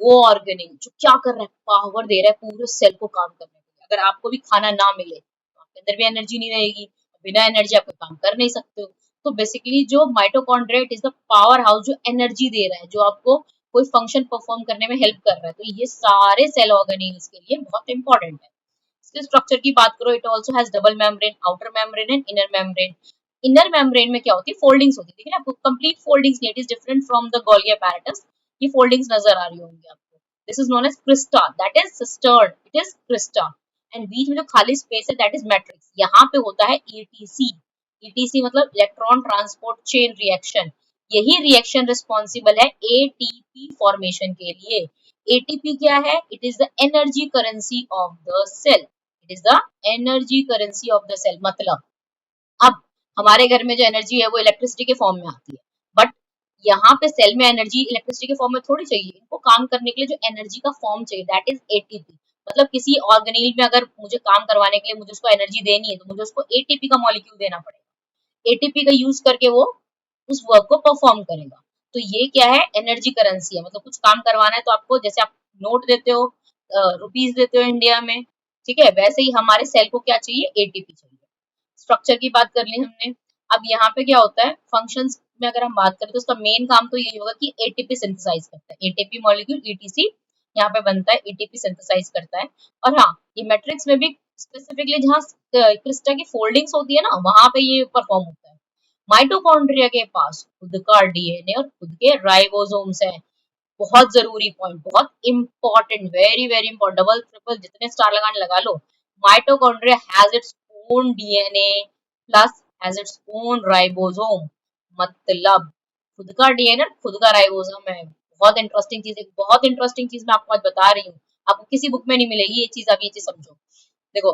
वो ऑर्गेनिल जो क्या कर रहा है, पावर दे रहा है पूरे सेल को काम करने के लिए। अगर आपको भी खाना ना मिले तो आपके अंदर भी एनर्जी नहीं रहेगी, बिना एनर्जी आप काम कर नहीं सकते हो। तो बेसिकली जो mitochondria is the power house जो एनर्जी दे रहा है, जो आपको कोई फंक्शन परफॉर्म करने में हेल्प कर रहा है। तो ये सारे सेल ऑर्गेनिल्स के लिए बहुत इंपॉर्टेंट है। इसके स्ट्रक्चर की बात करो, it also has double membrane, outer membrane and inner membrane. Inner membrane में क्या होती है, फोल्डिंग्स होती है, ठीक है ना, कंप्लीट फोल्डिंग्स नहीं, it is different from the Golgi apparatus. ये फोल्डिंग्स नजर आ रही होंगी आपको। This is known as crista, that is cistern, it is crista. And बीच में जो खाली स्पेस है दैट इज मैट्रिक्स। यहाँ पे होता है ईटीसी। ईटीसी मतलब इलेक्ट्रॉन ट्रांसपोर्ट चेन रिएक्शन। यही रिएक्शन रिस्पॉन्सिबल है एटीपी फॉर्मेशन के लिए। एटीपी क्या है? It is the energy currency of the cell. It is the energy currency of the cell. मतलब अब हमारे घर में जो एनर्जी है वो इलेक्ट्रिसिटी के फॉर्म में आती है, बट यहाँ पे सेल में एनर्जी इलेक्ट्रिसिटी के फॉर्म में थोड़ी चाहिए। इनको काम करने के लिए जो एनर्जी का फॉर्म चाहिए दैट इज एटीपी। मतलब किसी ऑर्गेनील में अगर मुझे काम करवाने के लिए मुझे उसको एनर्जी देनी है तो मुझे उसको एटीपी का मॉलिक्यूल देना पड़ेगा। एटीपी का यूज करके वो उस वर्क को परफॉर्म करेगा। तो ये क्या है? एनर्जी करेंसी है। मतलब कुछ काम करवाना है तो आपको, जैसे आप नोट देते हो, रुपीज देते हो इंडिया में, ठीक है, वैसे ही हमारे सेल को क्या चाहिए? एटीपी चाहिए। स्ट्रक्चर की बात कर ली हमने। अब यहाँ पे क्या होता है फंक्शंस में, अगर हम बात करें तो उसका मेन काम तो यही होगा कि एटीपी सिंथेसाइज करता है। एटीपी मॉलिक्यूल ईटीसी यहाँ पे बनता है, एटीपी सिंथेसाइज करता है। और हाँ, ये मैट्रिक्स में भी स्पेसिफिकली जहाँ क्रिस्टा की फोल्डिंग्स होती है ना, वहां पे ये परफॉर्म होता है। माइटोकॉन्ड्रिया के पास खुद का डीएनए और खुद के राइबोसोम्स हैं। बहुत जरूरी पॉइंट, बहुत important, very very important, double triple जितने स्टार लगाने लगा लो। Mitochondria has its own DNA plus has its own ribosome. मतलब खुद का डीएनए खुद का राइबोसोम है। बहुत इंटरेस्टिंग चीज है, बहुत इंटरेस्टिंग चीज मैं आपको आज बता रही हूँ। आपको किसी बुक में नहीं मिलेगी ये चीज, आप ये चीज समझो। देखो,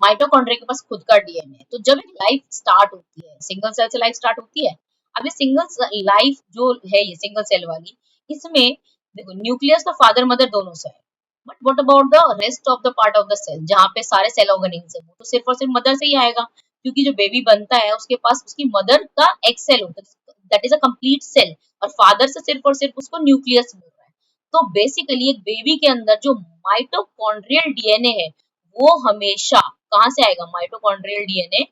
माइटोकॉन्ड्रिया के पास खुद का डीएनए है। तो जब एक लाइफ स्टार्ट होती है, सिंगल सेल से लाइफ स्टार्ट होती है। अब ये सिंगल लाइफ जो है, ये सिंगल सेल वाली, इसमें देखो न्यूक्लियस तो फादर मदर दोनों से है। But what about the rest of the part of the cell, जहाँ पे सारे सेल ऑर्गेनिल्स है, वो तो सिर्फ और सिर्फ मदर से ही आएगा। क्योंकि जो बेबी बनता है उसके पास उसकी मदर का एक सेल होता है, that is a complete cell, और फादर से सिर्फ और सिर्फ उसको न्यूक्लियस मिल रहा है। तो बेसिकली एक बेबी के अंदर जो माइटोकॉन्ड्रियल डीएनए है वो हमेशा कहाँ से आएगा? माइटोकॉन्ड्रियल डीएनए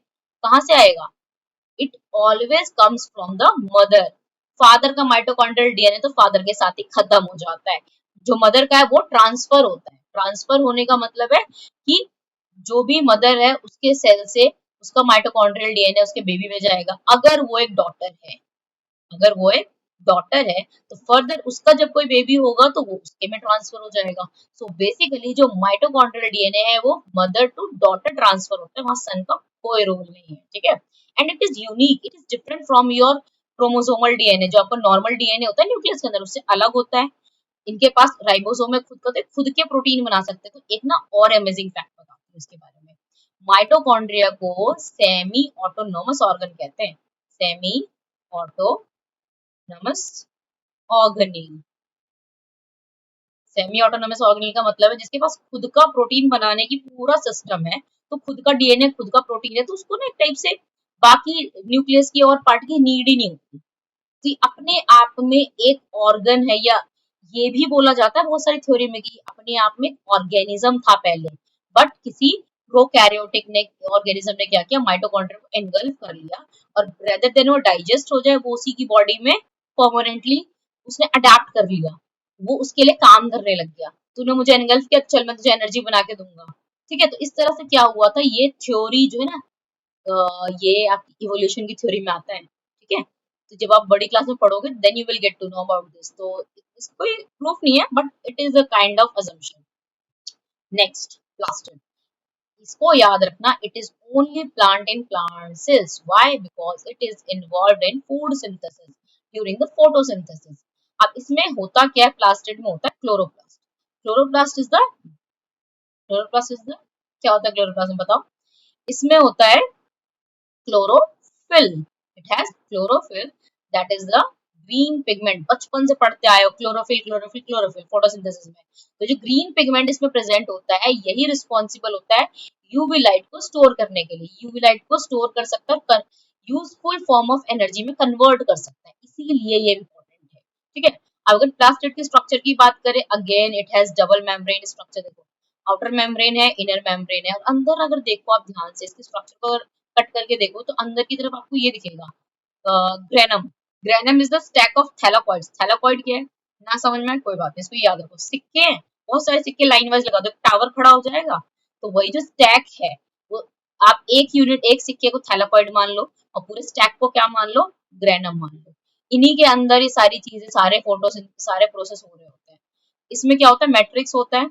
कहाँ से आएगा? It always comes from the mother. Father का माइटोकॉन्ड्रियल डीएनए तो फादर के साथ ही खत्म हो जाता है। जो मदर का है वो ट्रांसफर होता है। ट्रांसफर होने का मतलब है कि जो भी मदर है उसके सेल से उसका माइटोकॉन्ड्रियल डीएनए उसके बेबी में जाएगा। अगर वो एक डॉटर है, अगर वो एक डॉटर है तो फर्दर उसका जब कोई बेबी होगा तो वो उसके में ट्रांसफर हो जाएगा। सो बेसिकली जो माइटोकॉन्ड्रियल डीएनए है वो मदर टू डॉटर ट्रांसफर होता है, वहां सन का कोई रोल नहीं है, ठीक है। And it is unique, it is different from your chromosomal DNA. जो आपका नॉर्मल डीएनए होता है न्यूक्लियस के अंदर, उससे अलग होता है। इनके पास राइबोसोम है, खुद का खुद के प्रोटीन बना सकते हैं। तो एक ना और अमेजिंग फैक्ट बताती हूँ इसके बारे में। माइटोकॉन्ड्रिया को सेमी ऑटोनोमस ऑर्गन कहते हैं। सेमी ऑटो नमस ऑर्गेनिल। सेमी ऑटोनोमस ऑर्गेनिल का मतलब है जिसके पास खुद का प्रोटीन बनाने की पूरा सिस्टम है। तो खुद का डीएनए खुद का प्रोटीन है, तो उसको ना एक टाइप से बाकी न्यूक्लियस की और पार्ट की नीड ही नहीं होती। तो अपने आप में एक ऑर्गन है, या ये भी बोला जाता है बहुत सारी थ्योरी में कि अपने आप में ऑर्गेनिज्म था पहले, बट किसी प्रोकैरियोटिक ने ऑर्गेनिज्म ने क्या किया? माइटोकॉन्ड्रिया को एनगल्फ कर लिया, और रेदर देन वो डाइजेस्ट हो जाए वो उसी की बॉडी में परमानेंटली उसने अडेप्ट कर लिया। वो उसके लिए काम करने लग गया। तूने मुझे एनगल्फ किया, चल मैं तुझे एनर्जी बना के दूंगा, ठीक है। तो इस तरह से क्या हुआ था, ये थ्योरी जो है ना, ये आपकी इवोल्यूशन की थ्योरी में आता है, ठीक है। तो जब आप बड़ी क्लास में पढ़ोगे then you will get to know about this. तो इसको कोई प्रूफ नहीं है, but it is a kind of assumption. Next, plastid. इसको याद रखना, it is only plant in plant cells. Why? Because it is involved in food synthesis during the photosynthesis. अब इसमें होता क्या है? प्लास्टिड में होता है chloroplast. Chloroplast is the chloroplast is the क्या होता है क्लोरोप्लास्ट में बताओ? इसमें होता है chlorophyll. It has chlorophyll, that is the green pigment. बचपन से पढ़ते आए हो क्लोरोफिल क्लोरोफिल क्लोरोफिल फोटोसिंथेसिस में। तो जो ग्रीन पिगमेंट इसमें प्रेजेंट होता है यही रिस्पॉन्सिबल होता है यूवी लाइट को स्टोर करने के लिए। यूवी लाइट को स्टोर कर सकता है और यूजफुल फॉर्म ऑफ एनर्जी में कन्वर्ट कर सकता है, इसीलिए ये इंपॉर्टेंट है, ठीक है। अब अगर प्लास्टिड के स्ट्रक्चर की बात करें, again it has double membrane structure. देखो, आउटर मेम्ब्रेन है, इनर मेम्ब्रेन है, और अंदर अगर देखो आप ध्यान से इसके स्ट्रक्चर को कट करके देखो तो अंदर की तरफ आपको ये दिखेगा, granum. Granum is the stack of thylakoids. Thylakoid क्या है ना समझ में, कोई बात नहीं, इसको याद रखो। सिक्के हैं, बहुत सारे सिक्के लाइन वाइज लगा दो, टावर खड़ा हो जाएगा। तो वही जो स्टैक है वो, आप एक यूनिट एक सिक्के को थैलाकॉइड मान लो और पूरे स्टैक को क्या मान लो? ग्रेनम मान लो। इन्हीं के अंदर ये सारी चीजें, सारे सारे प्रोसेस हो रहे होते हैं। इसमें क्या होता है, मैट्रिक्स होता है,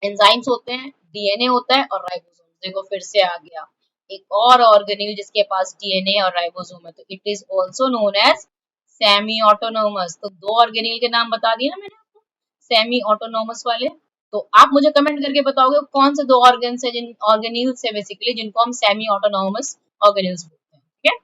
एंजाइम्स होते हैं, डीएनए होता है और राइबोसोम। देखो फिर से आ गया एक और ऑर्गेनेल जिसके पास डीएनए और राइबोसोम है, तो it is also known as semi autonomous. तो दो ऑर्गेनेल के नाम बता दिए ना मैंने आपको, सेमी ऑटोनोमस वाले। तो आप मुझे कमेंट करके बताओगे कौन से दो ऑर्गन्स है, जिन ऑर्गेनेल्स है बेसिकली, जिनको हम सेमी ऑटोनोमस ऑर्गेनेल्स बोलते हैं। ठीक है,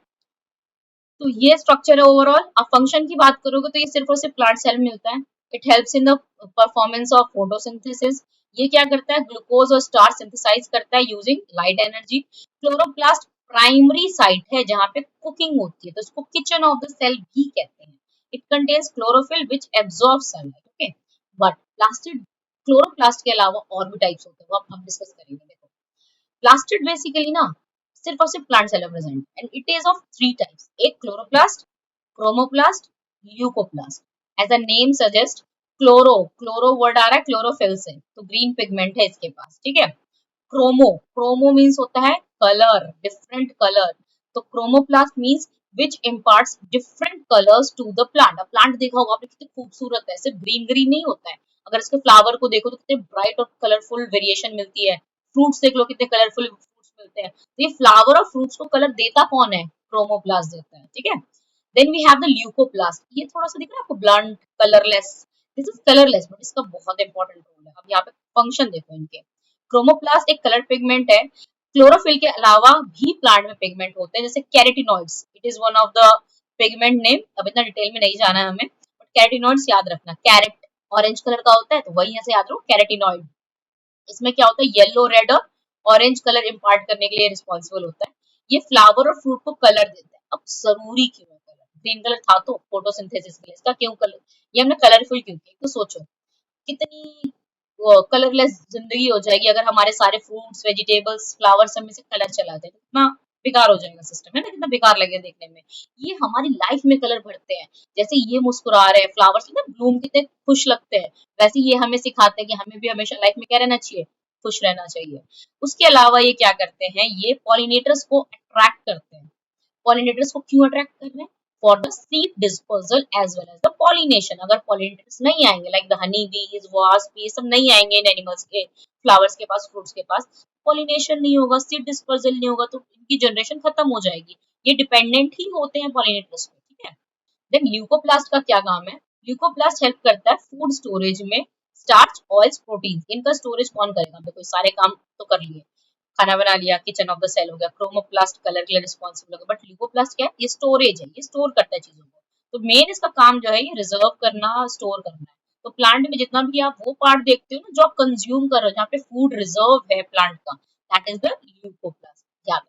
तो ये स्ट्रक्चर है ओवरऑल। अब फंक्शन की बात करोगे तो ये सिर्फ और सिर्फ प्लांट सेल में मिलता है। It helps in the performance of photosynthesis. ये क्या करता है, ग्लूकोज और स्टार्च सिंथेसाइज करता है using light energy. Chloroplast primary site है जहां पे कुकिंग होती है, तो इसको किचन ऑफ द सेल भी कहते हैं। It contains chlorophyll which absorbs sunlight. Okay, but plastid chloroplast के अलावा और भी टाइप्स होते हैं, वो अब हम डिस्कस करेंगे। देखो, प्लास्टिड बेसिकली ना सिर्फ और सिर्फ plant cell present, and it is of three types. एक chloroplast, chromoplast, leucoplast. As a name suggest, chloro, chloro word आ रहा है क्लोरोफिल से, तो ग्रीन पिगमेंट है इसके पास। ठीक है, क्रोमो, क्रोमो मीन्स होता है कलर, डिफरेंट कलर। तो chromoplast means which imparts different colours to the plant. अब प्लांट देखा होगा आपने कितनी खूबसूरत है, सिर्फ ग्रीन ग्रीन नहीं होता है, अगर इसके फ्लावर को देखो तो कितने ब्राइट और कलरफुल वेरिएशन मिलती है। फ्रूट्स देख लो कितने कलरफुल फ्रूट्स मिलते हैं। तो ये फ्लावर और फ्रूट्स को कलर देता कौन है, क्रोमोप्लास्ट देता है। ठीक है, then we have the leucoplast. ये थोड़ा सा दिख रहा है आपको, blunt, colourless. This is colourless, but इसका बहुत इंपॉर्टेंट रोल है। अब यहाँ पे फंक्शन देखो इनके। क्रोमोप्लास्ट एक कलर पिगमेंट है। क्लोरोफिल के अलावा भी प्लांट में पिगमेंट होते हैं, जैसे carotenoids, it is one of the pigment name. अब इतना डिटेल में नहीं जाना है हमें, बट कैरेटिनॉइड्स याद रखना। कैरेट ऑरेंज कलर का होता है, तो वही ऐसे याद रखो, कैरेटिनॉइड। इसमें क्या होता है, येलो, रेड और ऑरेंज कलर इम्पार्ट करने के लिए रिस्पॉन्सिबल होता है। ये फ्लावर और फ्रूट को कलर देता है। अब जरूरी क्यों है कलर, ग्रीन कलर था तो फोटोसिंथेसिस के लिए, इसका क्यों कलर, ये हमने कलरफुल क्यों किया, तो सोचो कितनी कलरलेस जिंदगी हो जाएगी अगर हमारे सारे फ्रूट्स, वेजिटेबल्स, फ्लावर्स सब में से कलर चला जाए, तो कितना बेकार हो जाएगा सिस्टम, है ना, कितना बेकार लगेगा देखने में। ये हमारी लाइफ में कलर भरते हैं। जैसे ये मुस्कुरा रहे हैं, फ्लावर्स ना ब्लूम कितने खुश लगते हैं, वैसे ये हमें सिखाते हैं कि हमें भी हमेशा लाइफ में क्या रहना चाहिए, खुश रहना चाहिए। उसके अलावा ये क्या करते हैं, ये पॉलिनेटर्स को अट्रैक्ट करते हैं। पॉलिनेटर्स को क्यों अट्रैक्ट कर रहे हैं, for the seed dispersal as well as the pollination. अगर पॉलिनेटर्स नहीं आएंगे, लाइक द हनी बीज, वास्प, ये सब नहीं आएंगे इन एनिमल्स के, फ्लावर्स के पास, फ्रूट्स के पास, पॉलिनेशन नहीं होगा, सीड डिस्पर्सल नहीं होगा, तो इनकी जनरेशन खत्म हो जाएगी। ये डिपेंडेंट ही होते हैं पॉलिनेटर्स पे। ठीक है, देन ल्यूकोप्लास्ट का क्या काम है, ल्यूकोप्लास्ट हेल्प करता है फूड स्टोरेज में। स्टार्च, ऑयल्स, प्रोटीन, इनका स्टोरेज कौन करेगा, देखो सारे काम तो कर लिए, खाना बना लिया, किचन ऑफ द सेल हो गया, क्रोमोप्लास्ट कलर के लिए रिस्पॉन्सिबल होगा, बट ल्यूकोप्लास्ट क्या है, ये स्टोरेज है, ये स्टोर करता है चीजों को। तो मेन इसका काम जो है ये रिजर्व करना, स्टोर करना है। तो प्लांट में जितना भी आप वो पार्ट देखते हो ना जो आप कंज्यूम कर रहे हो, जहाँ पे फूड रिजर्व है प्लांट का, दैट इज द ल्यूकोप्लास्ट। याद,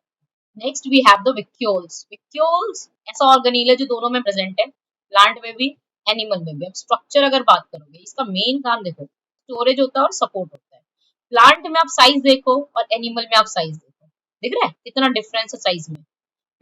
नेक्स्ट वी हैव द विक्यूल्स। विक्यूल्स ऐसा ऑर्गेनील है जो दोनों में प्रेजेंट है, प्लांट में भी, एनिमल में भी। अब स्ट्रक्चर अगर बात करोगे, इसका मेन काम देखो, स्टोरेज होता है और सपोर्ट होता है। प्लांट में आप साइज देखो और एनिमल में आप साइज देखो, दिख रहा है कितना डिफरेंस है साइज में।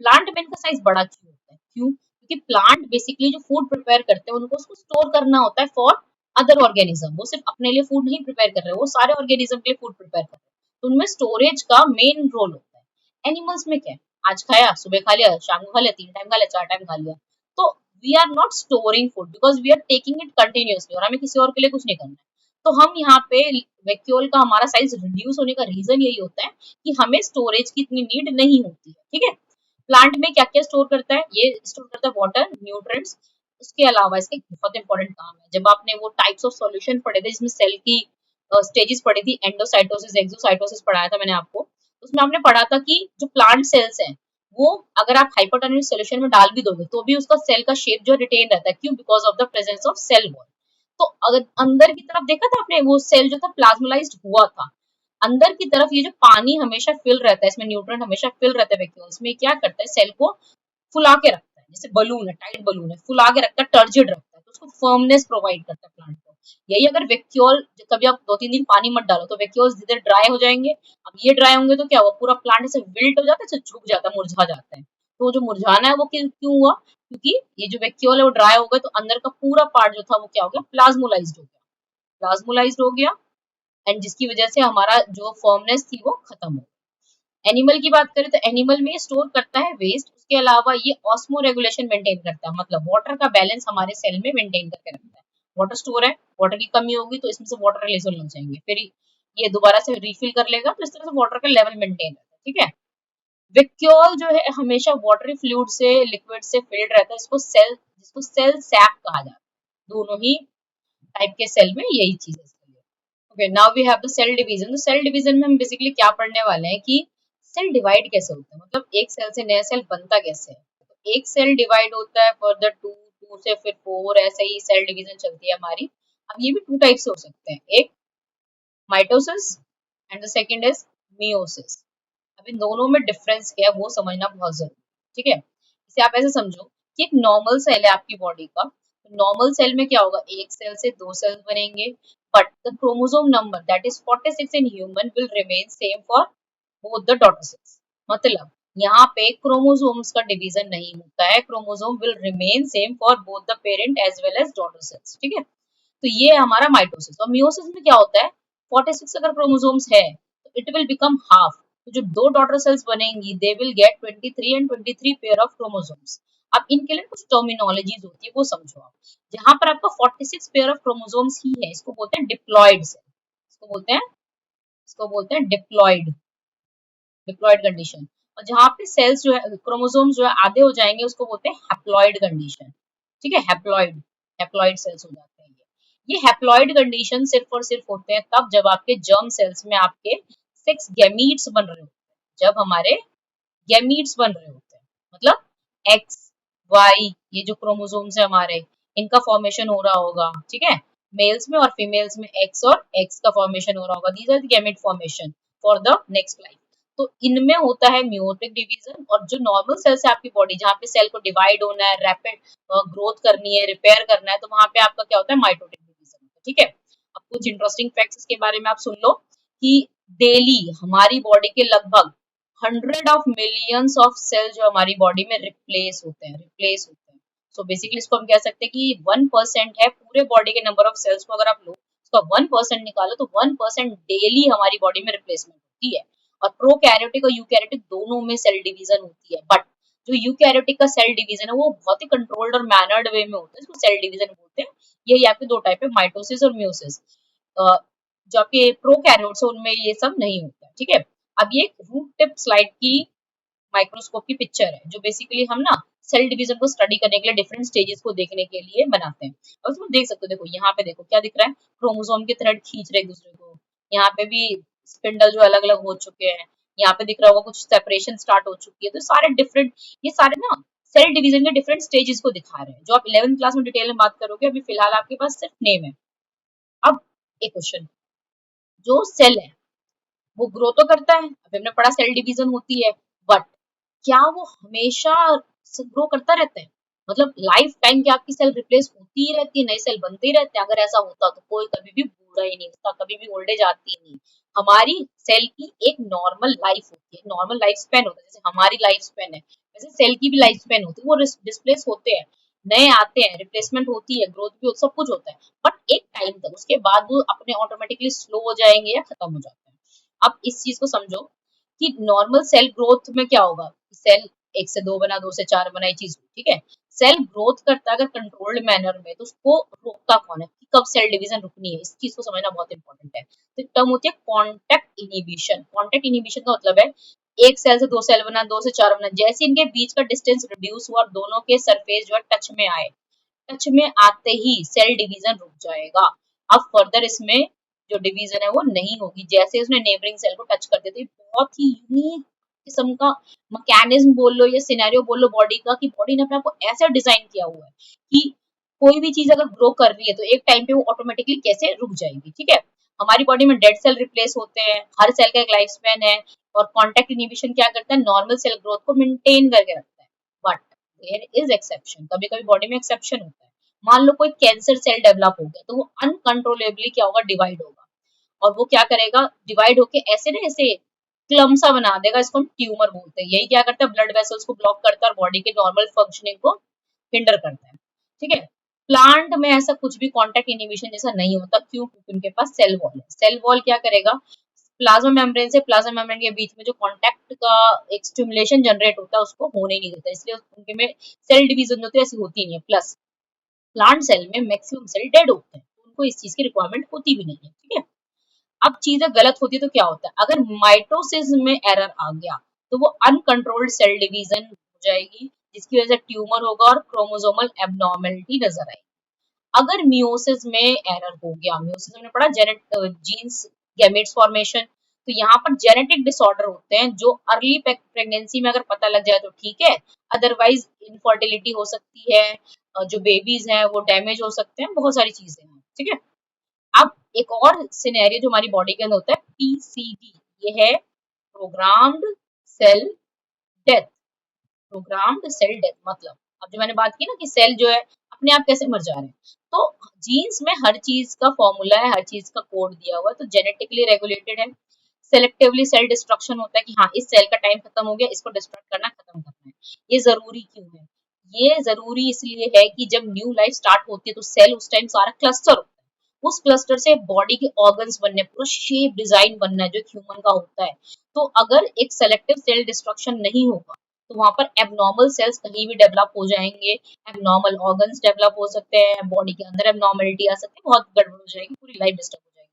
प्लांट में इनका साइज बड़ा क्यों होता है, क्यों, क्योंकि प्लांट बेसिकली जो फूड प्रिपेयर करते हैं उनको उसको स्टोर करना होता है फॉर अदर ऑर्गेनिज्म। वो सिर्फ अपने लिए फूड नहीं प्रिपेयर कर रहे, वो सारे ऑर्गेनिज्म के लिए फूड प्रिपेयर कर रहे हैं, तो उनमें स्टोरेज का मेन रोल होता है। एनिमल्स में क्या है, आज खाया, सुबह खा लिया, शाम को खा लिया, 3 टाइम खा लिया, 4 टाइम खा लिया, तो we are not storing food because we are taking it continuously, और हमें किसी और के लिए कुछ नहीं करना है। तो हम यहाँ पे वैक्यूल का हमारा साइज रिड्यूस होने का रीजन यही होता है कि हमें स्टोरेज की इतनी नीड नहीं होती है। ठीक है, प्लांट में क्या क्या स्टोर करता है, ये स्टोर करता है वाटर, न्यूट्रिएंट्स। उसके अलावा इसके बहुत इंपॉर्टेंट काम है, जब आपने वो टाइप्स ऑफ सॉल्यूशन पढ़े थे जिसमें सेल की स्टेजेस पढ़ी थी, एंडोसाइटोसिस, एक्सोसाइटोसिस पढ़ाया था मैंने आपको, उसमें आपने पढ़ा था कि जो प्लांट सेल्स हैं वो अगर आप हाइपोटोनिक सॉल्यूशन में डाल भी दोगे तो भी उसका सेल का शेप जो रिटेन रहता है, क्यों, because of the presence of cell wall. तो अगर अंदर की तरफ देखा था आपने, वो सेल जो था प्लाज्मोलाइज्ड हुआ था, अंदर की तरफ ये जो पानी हमेशा फिल रहता है, इसमें न्यूट्रिएंट हमेशा फिल रहता है वैक्यूल्स में, क्या करता है, सेल को फुला के रखता है, जैसे बलून है, टाइट बलून है, फुला के रखता है, टर्जिड रखता है, तो उसको फर्मनेस प्रोवाइड करता है प्लांट को। यही अगर वैक्यूल कभी आप 2-3 दिन पानी मत डालो तो वैक्यूल्स धीरे ड्राई हो जाएंगे। अब ये ड्राई होंगे तो क्या हुआ, पूरा प्लांट ऐसे विल्ट हो जाता है, झुक जाता है, मुरझा जाता है। तो जो मुरझाना है वो क्यों हुआ, क्योंकि ये जो वैक्यूल है वो ड्राई हो गया, तो अंदर का पूरा पार्ट जो था वो क्या हो गया, प्लाज्मोलाइज्ड हो गया, प्लाज्मोलाइज्ड हो गया, एंड जिसकी वजह से हमारा जो फर्मनेस थी वो खत्म हो गई। एनिमल की बात करें तो एनिमल में स्टोर करता है वेस्ट, उसके अलावा ये ऑस्मो रेगुलेशन मेंटेन करता है, मतलब वाटर का बैलेंस हमारे सेल में मेंटेन करके रखता है। वाटर स्टोर है, वाटर की कमी होगी तो इसमें से वाटर रिलीज होने लग जाएंगे, फिर ये दोबारा से रिफिल कर लेगा, तो इस तरह से वाटर का लेवल मेंटेन रहता है। ठीक है। वैक्यूल जो है हमेशा वाटरी फ्लूइड से, लिक्विड से फिल्ड रहता है, जिसको सेल सैक कहा जाता है। दोनों ही टाइप के सेल में यही चीज है इसके लिए। Okay, now we have the cell division. तो सेल डिवीजन में हम बेसिकली क्या पढ़ने वाले हैं कि सेल डिवाइड कैसे होता है, मतलब एक सेल से नया सेल बनता कैसे है। तो एक सेल डिवाइड होता है फर्दर टू, टू से फिर फोर, ऐसे ही सेल डिवीजन चलती है हमारी। अब ये भी टू टाइप से हो सकते हैं, एक mitosis and the second is meiosis. अब इन दोनों में डिफरेंस क्या है वो समझना बहुत जरूरी है। ठीक है। इसे आप ऐसे समझो कि एक नॉर्मल सेल है आपकी बॉडी का, नॉर्मल सेल में क्या होगा, एक सेल से दो सेल्स बनेंगे, but the chromosome number that is 46 in human will remain same for both the daughter cells. मतलब यहाँ पे क्रोमोसोम्स का डिवीजन नहीं होता है, chromosome will remain same for both the parent as well as daughter cells. ठीक है। तो ये हमारा माइटोसिस। और मियोसिस में क्या होता है, 46 अगर क्रोमोसोम्स है तो इट विल बिकम हाफ। तो जो दो डॉटर सेल्स बनेंगी they will get 23 and 23 pair of chromosomes. अब इनके लिए कुछ टर्मिनोलॉजीज होती है वो समझो आप। जहां पर आपका 46 पेयर ऑफ क्रोमोसोम्स ही है इसको बोलते हैं डिप्लॉइड सेल। इसको बोलते हैं डिप्लॉइड, डिप्लॉइड कंडीशन। और जहां पे सेल्स जो है, क्रोमोसोम्स जो है आधे हो जाएंगे उसको बोलते हैं हैप्लॉइड कंडीशन। ठीक है, हैप्लॉइड, हैप्लॉइड सेल्स हो जाते हैं ये हैप्लॉइड कंडीशन सिर्फ और सिर्फ होते हैं तब जब आपके जर्म सेल्स में आपके 6 गैमीट्स बन रहे होते हैं, जब हमारे गैमीट्स बन रहे होते हैं, मतलब एक्स वाई, ये जो क्रोमोसोम्स है हमारे, इनका फॉर्मेशन हो रहा होगा। ठीक है, मेल्स में और फीमेल्स में एक्स और एक्स का फॉर्मेशन हो रहा होगा, these are the gamete formation for the next life. तो इनमें होता है मियोटिक डिवीजन। और जो नॉर्मल सेल्स है आपकी बॉडी, जहाँ पे सेल को डिवाइड होना है, रैपिड ग्रोथ करनी है, रिपेयर करना है, तो वहां पे आपका क्या होता है, माइटोटिक डिवीजन। ठीक है। अब कुछ इंटरेस्टिंग फैक्ट्स इसके बारे में आप सुन लो कि डेली हमारी बॉडी के लगभग 100 of millions ऑफ सेल जो हमारी बॉडी में रिप्लेस होते हैं। सो बेसिकली इसको हम कह सकते हैं कि 1% है पूरे बॉडी के नंबर ऑफ सेल्स को, अगर आप लो उसका 1% निकालो तो 1% डेली हमारी बॉडी में रिप्लेसमेंट होती है। और प्रोकैरियोटिक और यूकैरियोटिक दोनों में सेल डिवीजन होती है, बट जो यूकैरियोटिक का सेल डिवीजन है वो बहुत ही कंट्रोल्ड और मैनर्ड वे में होता है, इसको सेल डिवीजन बोलते हैं। यही आपके दो टाइप है, माइटोसिस और म्यूसिस। जो आपके प्रोकैरियोट्स है उनमें ये सब नहीं होता है। ठीक है। अब ये रूट टिप स्लाइड की माइक्रोस्कोप की पिक्चर है, जो बेसिकली हम ना सेल डिवीजन को स्टडी करने के लिए, डिफरेंट स्टेजेस को देखने के लिए बनाते हैं। और तुम देख सकते हो, देखो यहाँ पे देखो क्या दिख रहा है, क्रोमोसोम के थ्रेड खींच रहे एक दूसरे को। यहाँ पे भी स्पिंडल जो अलग अलग हो चुके हैं। यहाँ पे दिख रहा होगा कुछ सेपरेशन स्टार्ट हो चुकी है। तो सारे डिफरेंट, ये सारे ना सेल डिवीजन के डिफरेंट स्टेजेस को दिखा रहे हैं, जो आप 11th क्लास में डिटेल में बात करोगे। अभी फिलहाल आपके पास सिर्फ नेम है। अब एक क्वेश्चन, जो सेल है वो ग्रो तो करता है, अभी हमने पढ़ा सेल डिवीजन होती है, बट क्या वो हमेशा ग्रो करता रहता है, मतलब लाइफ टाइम क्या आपकी सेल रिप्लेस होती ही रहती है, नए सेल बनते ही रहते हैं? अगर ऐसा होता तो कोई कभी भी बूढ़ा ही नहीं होता, कभी भी ओल्ड एज आती ही नहीं। हमारी सेल की एक नॉर्मल लाइफ होती है, नॉर्मल लाइफ स्पेन होता है, जैसे हमारी लाइफ स्पेन है वैसे सेल की भी लाइफ स्पेन होती है। वो डिस्प्लेस होते हैं, नए आते हैं, रिप्लेसमेंट होती है, ग्रोथ भी सब कुछ होता है, बट एक टाइम तक, उसके बाद वो अपने ऑटोमेटिकली स्लो हो जाएंगे या खत्म हो जाते हैं। अब इस चीज को समझो कि नॉर्मल सेल ग्रोथ में क्या होगा, सेल एक से दो बना, दो से चार बना, ये चीज। ठीक है। सेल ग्रोथ करता है अगर कंट्रोल्ड मैनर में, तो उसको रोकता कौन है कि कब सेल डिवीजन रुकनी है, इस चीज को समझना बहुत इंपॉर्टेंट है। तो टर्म होती है कॉन्टेक्ट इनिबिशन। कॉन्टेक्ट इनिबिशन का मतलब है एक सेल से दो सेल बना, दो से चार बना, जैसे इनके बीच का डिस्टेंस रिड्यूस हुआ और दोनों के सरफेस जो है टच में आए, टच में आते ही सेल डिवीजन रुक जाएगा। अब फर्दर इसमें जो डिवीजन है वो नहीं होगी, जैसे उसने नेबरिंग सेल को टच कर दिया। तो बहुत ही यूनिक किस्म का मैकेनिज्म बोल लो या सिनेरियो बोल लो बॉडी का, कि बॉडी ने अपने आप को ऐसा डिजाइन किया हुआ है कि कोई भी चीज अगर ग्रो कर रही है तो एक टाइम पे वो ऑटोमेटिकली कैसे रुक जाएगी। ठीक है। हमारी बॉडी में डेड सेल रिप्लेस होते हैं, हर सेल का एक लाइफ स्पैन है। और कॉन्टेक्ट इनिबिशन क्या करता है, नॉर्मल सेल ग्रोथ को मेंटेन करके रखता है। बट देयर इज एक्सेप्शन, कभी कभी बॉडी में एक्सेप्शन होता है। मान लो कोई कैंसर सेल डेवलप हो गया तो वो अनकंट्रोलेबली क्या होगा, डिवाइड होगा। और वो क्या करेगा, डिवाइड होके ऐसे ना ऐसे क्लम सा बना देगा, इसको हम ट्यूमर बोलते हैं। यही क्या करता है, ब्लड वेसल्स को ब्लॉक करता है और बॉडी के नॉर्मल फंक्शनिंग को हिंडर करता है। ठीक है। प्लांट में ऐसा कुछ भी कॉन्टेक्ट इनिबिशन जैसा नहीं होता, क्यों? क्योंकि उनके पास सेल वॉल है। सेल वॉल क्या करेगा, प्लाज्मा मेम्ब्रेन से प्लाज्मा मेम्ब्रेन के बीच में जो कांटेक्ट का एक स्टिमुलेशन जनरेट होता है उसको होने नहीं देता, इसलिए उनके में सेल डिवीजन होती है ऐसी होती नहीं है। प्लस प्लांट सेल में मैक्सिमम सेल डेड होते हैं, उनको इस चीज की रिक्वायरमेंट होती भी नहीं है, ठीक है। अब चीजें गलत होती है तो क्या होता है, अगर माइटोसिस में एरर आ गया तो वो अनकंट्रोल्ड सेल डिवीजन हो जाएगी, जिसकी वजह से ट्यूमर होगा और क्रोमोसोमल एबनॉर्मेलिटी नजर आएगी। अगर मियोसिस में एरर हो गया, मियोसिस हमने पढ़ा जीन्स गैमेट्स फॉर्मेशन, तो यहाँ पर जेनेटिक डिसऑर्डर होते हैं जो अर्ली प्रेगनेंसी में अगर पता लग जाए तो ठीक है, अदरवाइज इनफर्टिलिटी हो सकती है, जो बेबीज हैं वो डैमेज हो सकते हैं, बहुत सारी चीजें हैं, ठीक है। अब एक और सिनेरियो जो हमारी बॉडी के अंदर होता है पीसीडी, ये है programmed cell death. Programmed cell death मतलब अब जो मैंने बात की ना कि सेल जो है अपने आप कैसे मर जा रहे हैं, तो जीन्स में हर चीज का फॉर्मूला है, हर चीज का कोड दिया हुआ है, तो जेनेटिकली रेगुलेटेड है। सेलेक्टिवली सेल डिस्ट्रक्शन होता है कि हाँ इस सेल का टाइम खत्म हो गया, इसको डिस्ट्रक्ट करना खत्म करना है। ये जरूरी क्यों है, ये जरूरी इसलिए है कि जब न्यू लाइफ स्टार्ट होती है तो सेल उस टाइम सारा क्लस्टर होता है, उस क्लस्टर से बॉडी के ऑर्गन्स बनने, पूरा शेप डिजाइन बनना है जो ह्यूमन का होता है। तो अगर एक सेलेक्टिव सेल डिस्ट्रक्शन नहीं होगा तो वहां पर एबनॉर्मल सेल्स कहीं भी डेवलप हो जाएंगे, एबनॉर्मल ऑर्गन्स डेवलप हो सकते हैं, बॉडी के अंदर एबनॉर्मलिटी आ सकती है, बहुत गड़बड़ हो जाएगी, पूरी लाइफ डिस्टर्ब हो जाएगी।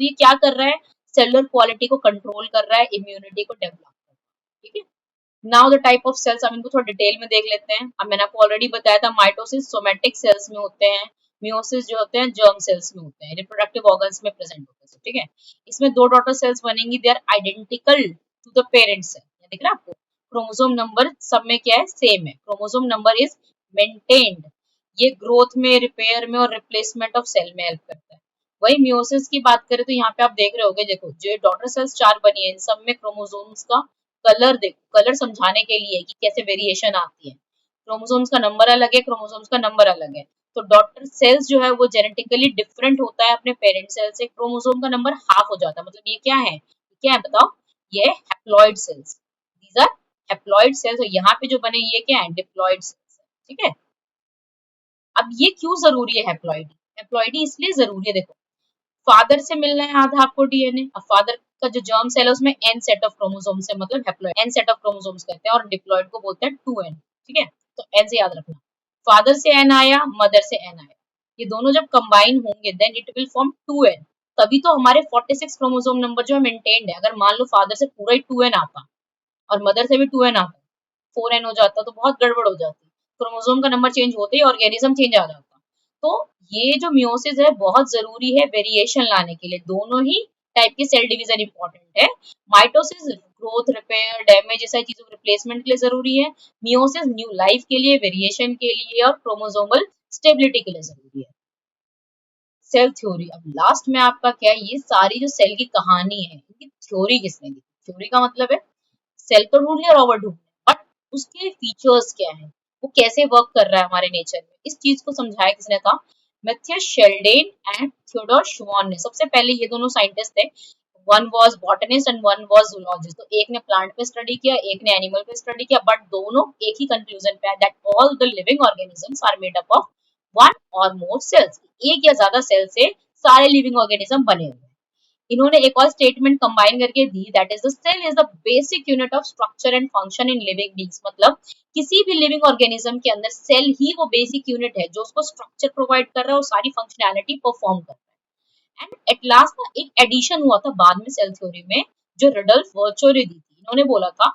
तो ये क्या कर रहा है, सेलुलर क्वालिटी को कंट्रोल कर रहा है, इम्यूनिटी को डेवलप कर रहा है, ठीक है। Now the type of cells, हम इनको थोड़ा डिटेल में देख लेते हैं। अब मैंने आपको ऑलरेडी बताया था माइटोसिस सोमेटिक सेल्स में होते हैं, मियोसिस जो होते हैं जर्म सेल्स में होते हैं, रिप्रोडक्टिव ऑर्गन्स में प्रेजेंट होते हैं, ठीक है। इसमें दो डॉटर सेल्स बनेंगी, they are identical to the parent cell, दिख रहा है आपको। क्रोमोसोम नंबर सब में क्या है, सेम है, क्रोमोसोम नंबर इज मेंटेन्ड। ये ग्रोथ में, रिपेयर में और रिप्लेसमेंट ऑफ सेल में हेल्प करता है। वही मियोसिस की बात करें तो यहाँ पे आप देख रहे होगे, देखो जो डॉटर सेल्स 4 बनी है इन सब में क्रोमोसोम्स का कलर देखो, कलर समझाने के लिए कि कैसे वेरिएशन आती है। क्रोमोसोम्स का नंबर अलग है, क्रोमोसोम्स का नंबर अलग है, तो डॉटर सेल्स जो है वो जेनेटिकली डिफरेंट होता है अपने पेरेंट सेल से, क्रोमोसोम का नंबर हाफ हो जाता है। मतलब ये क्या है बताओ, ये haploid cells, these are haploid cells. और यहाँ पे जो बने ये क्या है, डिप्लॉइड सेल्स, ठीक है। अब ये क्यों जरूरी है हैप्लॉइडी, हैप्लॉइडी इसलिए जरूरी है, देखो फादर से मिलना है आधा आपको डीएनए, अब फादर का जो जर्म सेल है उसमें एन सेट ऑफ क्रोमोसोम्स है, मतलब haploid N set of chromosomes कहते हैं, और डिप्लॉइड को बोलते हैं 2n, ठीक है। तो एन से याद रखना, फादर से एन आया, मदर से एन आया, ये दोनों जब कंबाइन होंगे then it will form 2n। तभी तो हमारे 46 क्रोमोसोम नंबर जो है मेंटेन्ड है। अगर मान लो फादर से पूरा ही 2n आता और मदर से भी 2n आता, 4n हो जाता तो बहुत गड़बड़ हो जाती, क्रोमोसोम का नंबर चेंज होते ही ऑर्गेनिज्म चेंज आ जाता। तो ये जो मियोसिस है बहुत जरूरी है वेरिएशन लाने के लिए, दोनों ही टाइप के सेल डिवीजन इंपॉर्टेंट है। माइटोसिस ग्रोथ, रिपेयर, डैमेज ऐसी चीजों के रिप्लेसमेंट के लिए जरूरी है, मियोसिस न्यू लाइफ के लिए, वेरिएशन के लिए और क्रोमोसोमल स्टेबिलिटी के लिए जरूरी है। सेल थ्योरी, अब लास्ट में आपका क्या है, ये सारी जो सेल की कहानी है इनकी थ्योरी किसने दी। थ्योरी का मतलब है सेल तो ढूंढ लिया रॉबर्ट ढूंढ, बट उसके फीचर्स क्या है, वो कैसे वर्क कर रहा है हमारे नेचर में, इस चीज को समझाया किसने था, मैथियस शेल्डेन एंड थियोडोर श्वान ने। सबसे पहले ये दोनों साइंटिस्ट थे, one was botanist and one was zoologist. तो एक ने प्लांट पे स्टडी किया, एक ने एनिमल पे स्टडी किया, बट दोनों एक ही कंक्लूजन पे आए that all the living organisms are made up of one or more sales, एक या ज्यादा सेल से सारे लिविंग ऑर्गेनिज्म बने हुए हैं। इन्होंने एक और स्टेटमेंट कंबाइन करके दी, that is the cell is the basic unit of structure and function in living beings. मतलब किसी भी लिविंग ऑर्गेनिज्म के अंदर सेल ही वो बेसिक यूनिट है जो उसको स्ट्रक्चर प्रोवाइड कर रहा है और सारी फंक्शनैलिटी परफॉर्म कर रहा है। एंड एट लास्ट ना एक एडिशन हुआ था बाद में सेल थ्योरी में, जो रडल्फ वर्चो ने दी थी। इन्होंने बोला था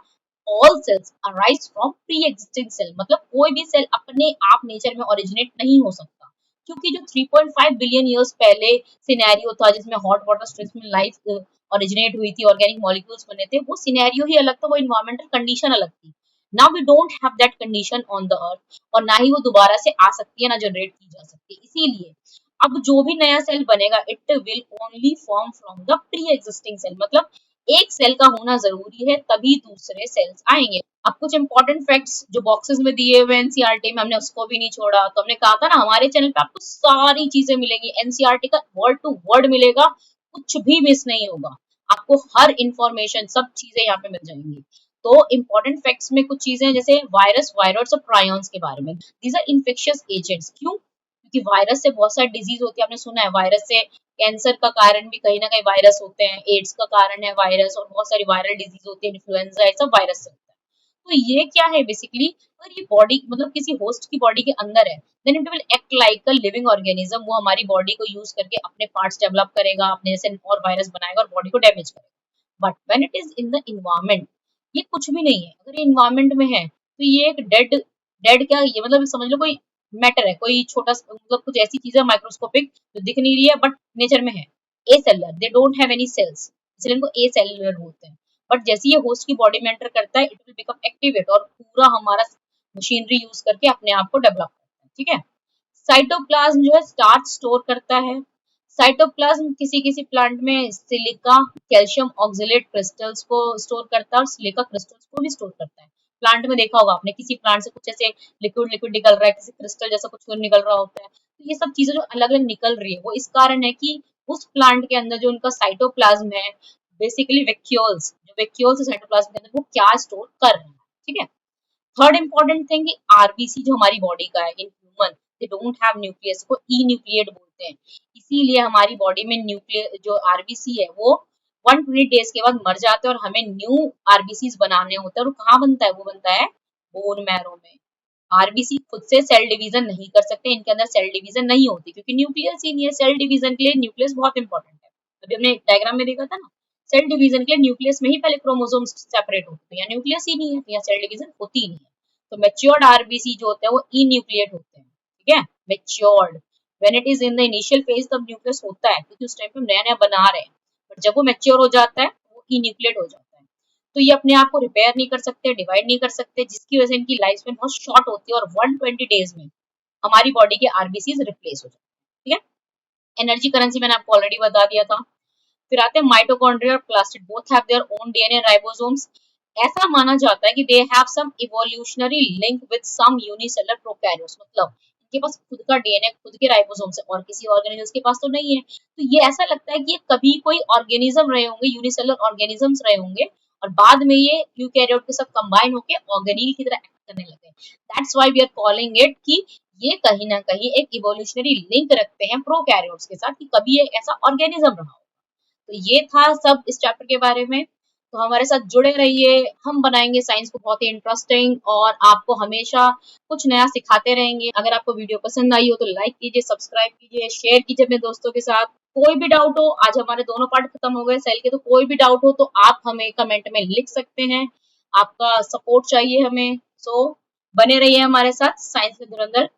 all cells arise from pre existing cell, मतलब कोई भी सेल अपने आप नेचर में ओरिजिनेट नहीं हो सकता, क्योंकि जो 3.5 बिलियन ईयर्स पहले सिनेरियो था जिसमें हॉट वाटर स्ट्रेस में लाइफ ओरिजिनेट हुई थी, ऑर्गेनिक मॉलिक्यूल्स बने थे, वो सिनेरियो ही अलग था, वो इन्वायरमेंटल कंडीशन अलग थी। Now we don't have that condition on the earth, और ना ही वो दोबारा से आ सकती है, ना जनरेट की जा सकती है। इसीलिए अब जो भी नया सेल बनेगा it will only form from the pre existing cell, मतलब एक सेल का होना जरूरी है तभी दूसरे सेल्स आएंगे। अब कुछ इंपॉर्टेंट फैक्ट्स जो बॉक्सेस में दिए हुए एनसीईआरटी में, हमने उसको भी नहीं छोड़ा। तो हमने कहा था ना हमारे चैनल पे आपको सारी चीजें मिलेंगी, एनसीईआरटी का वर्ड टू वर्ड मिलेगा, कुछ भी मिस नहीं होगा, आपको हर इंफॉर्मेशन सब चीजें यहाँ पे मिल जाएंगी। तो इंपॉर्टेंट फैक्ट्स में कुछ चीजें जैसे वायरस, वायरस और प्रायॉन्स के बारे में, दीज आर इन्फेक्शियस एजेंट्स। क्यों? क्योंकि वायरस से बहुत सारी डिजीज होती है, आपने सुना है वायरस से कैंसर का कारण भी कहीं ना कहीं वायरस होते हैं, एड्स का कारण है वायरस, और बहुत सारी वायरल डिजीज होती है, इन्फ्लुएंजा, ये सब वायरस से होता है। तो ये क्या है बेसिकली, अगर ये बॉडी मतलब किसी होस्ट की बॉडी के अंदर है, then it will act like a living organism. वो हमारी बॉडी को यूज करके अपने पार्ट्स डेवलप करेगा, अपने जैसे और वायरस बनाएगा और बॉडी को डैमेज करेगा। But when it is in the environment, ये कुछ भी नहीं है। अगर ये इन्वायरमेंट में है तो ये एक डेड डेड क्या, ये मतलब समझ लो कोई मैटर है, कोई छोटा मतलब कुछ ऐसी चीज है माइक्रोस्कोपिक जो दिख नहीं रही है बट नेचर में है। Acellular, they don't have any cells, इसलिए इनको ए सेलुलर बोलते हैं। बट जैसे ये होस्ट की बॉडी में एंटर करता है, इट विल बिकम एक्टिवेट और पूरा हमारा मशीनरी यूज करके अपने आप को डेवलप करता है। ठीक है। साइटोप्लाज्म जो है स्टार्च स्टोर करता है। साइटोप्लाज्म किसी किसी प्लांट में सिलिका कैल्शियम ऑक्सलेट क्रिस्टल्स को स्टोर करता है और सिलिका क्रिस्टल्स को भी स्टोर करता है। प्लांट में देखा होगा आपने, किसी प्लांट से कुछ ऐसे लिक्विड लिक्विड निकल रहा है, किसी क्रिस्टल जैसा कुछ निकल रहा होता है। तो ये सब चीजें जो अलग अलग निकल रही है, वो इस कारण है कि उस प्लांट के अंदर जो उनका साइटोप्लाज्म है, बेसिकली वैक्यूल्स, जो वैक्यूल्स है साइटोप्लाज्म के अंदर, वो क्या स्टोर कर रहे हैं। ठीक है। थर्ड इंपॉर्टेंट थिंग, आरबीसी जो हमारी बॉडी का है in human, they don't have nucleus, को ई न्यूक्लिएट बोलते हैं। इसीलिए हमारी बॉडी में न्यूक्लियस जो आरबीसी है वो 120 डेज के बाद मर जाते हैं और हमें न्यू आरबीसी बनाने होते हैं। और कहाँ बनता है, वो बनता है बोन मैरो में। आरबीसी खुद से सेल डिवीजन नहीं कर सकते, इनके अंदर सेल डिवीजन नहीं होती क्योंकि न्यूक्लियस ही नहीं है। सेल डिवीजन के लिए न्यूक्लियस बहुत इंपॉर्टेंट है। अभी हमने डायग्राम में देखा था ना, सेल डिवीजन के लिए न्यूक्लियस में ही पहले क्रोमोसोम्स सेपरेट होते हैं, या न्यूक्लियस ही नहीं है, या सेल डिवीजन होती ही नहीं है। तो मैच्योर्ड आरबीसी जो होते हैं वो ई न्यूक्लिएट होते हैं। ठीक है, matured. When it is in the initial phase तब न्यूक्लियस होता है क्योंकि उस टाइम पे हम नया नया बना रहे हैं, बट जब वो मैच्योर हो जाता है वो ई न्यूक्लिएट हो जाता है। तो ये अपने आप को रिपेयर नहीं कर सकते, डिवाइड नहीं कर सकते, जिसकी वजह से इनकी लाइफ स्पैन बहुत शॉर्ट होती है और 120 डेज में हमारी बॉडी के आरबीसीज रिप्लेस हो जाते हैं। ठीक है। एनर्जी करेंसी मैंने आपको ऑलरेडी बता दिया था। फिर आते हैं माइटोकॉन्ड्रिया और plastid, both have their own DNA ribosomes. ऐसा माना जाता है कि they have some evolutionary link with some unicellular prokaryotes, मतलब इनके पास खुद का डीएनए, खुद के राइबोसोम्स है और किसी ऑर्गेनिज्म के पास तो नहीं है। तो ये ऐसा लगता है कि ये कभी कोई ऑर्गेनिज्म रहे होंगे, यूनिसेलुलर ऑर्गेनिजम्स रहे होंगे और बाद में ये यूकैरियोट के साथ कंबाइन होकर ऑर्गेनील की तरह एक्ट करने लगे। That's why we are calling it कि ये कहीं ना कहीं एक इवोल्यूशनरी लिंक रखते हैं प्रोकैरियोट्स के साथ, कि कभी ये ऐसा ऑर्गेनिज्म रहा हो। तो ये था सब इस चैप्टर के बारे में। तो हमारे साथ जुड़े रहिए, हम बनाएंगे साइंस को बहुत ही इंटरेस्टिंग और आपको हमेशा कुछ नया सिखाते रहेंगे। अगर आपको वीडियो पसंद आई हो तो लाइक कीजिए, सब्सक्राइब कीजिए, शेयर कीजिए अपने दोस्तों के साथ। कोई भी डाउट हो, आज हमारे दोनों पार्ट खत्म हो गए सेल के, तो कोई भी डाउट हो तो आप हमें कमेंट में लिख सकते हैं। आपका सपोर्ट चाहिए हमें। सो बने रहिए हमारे साथ साइंस के धुरंधर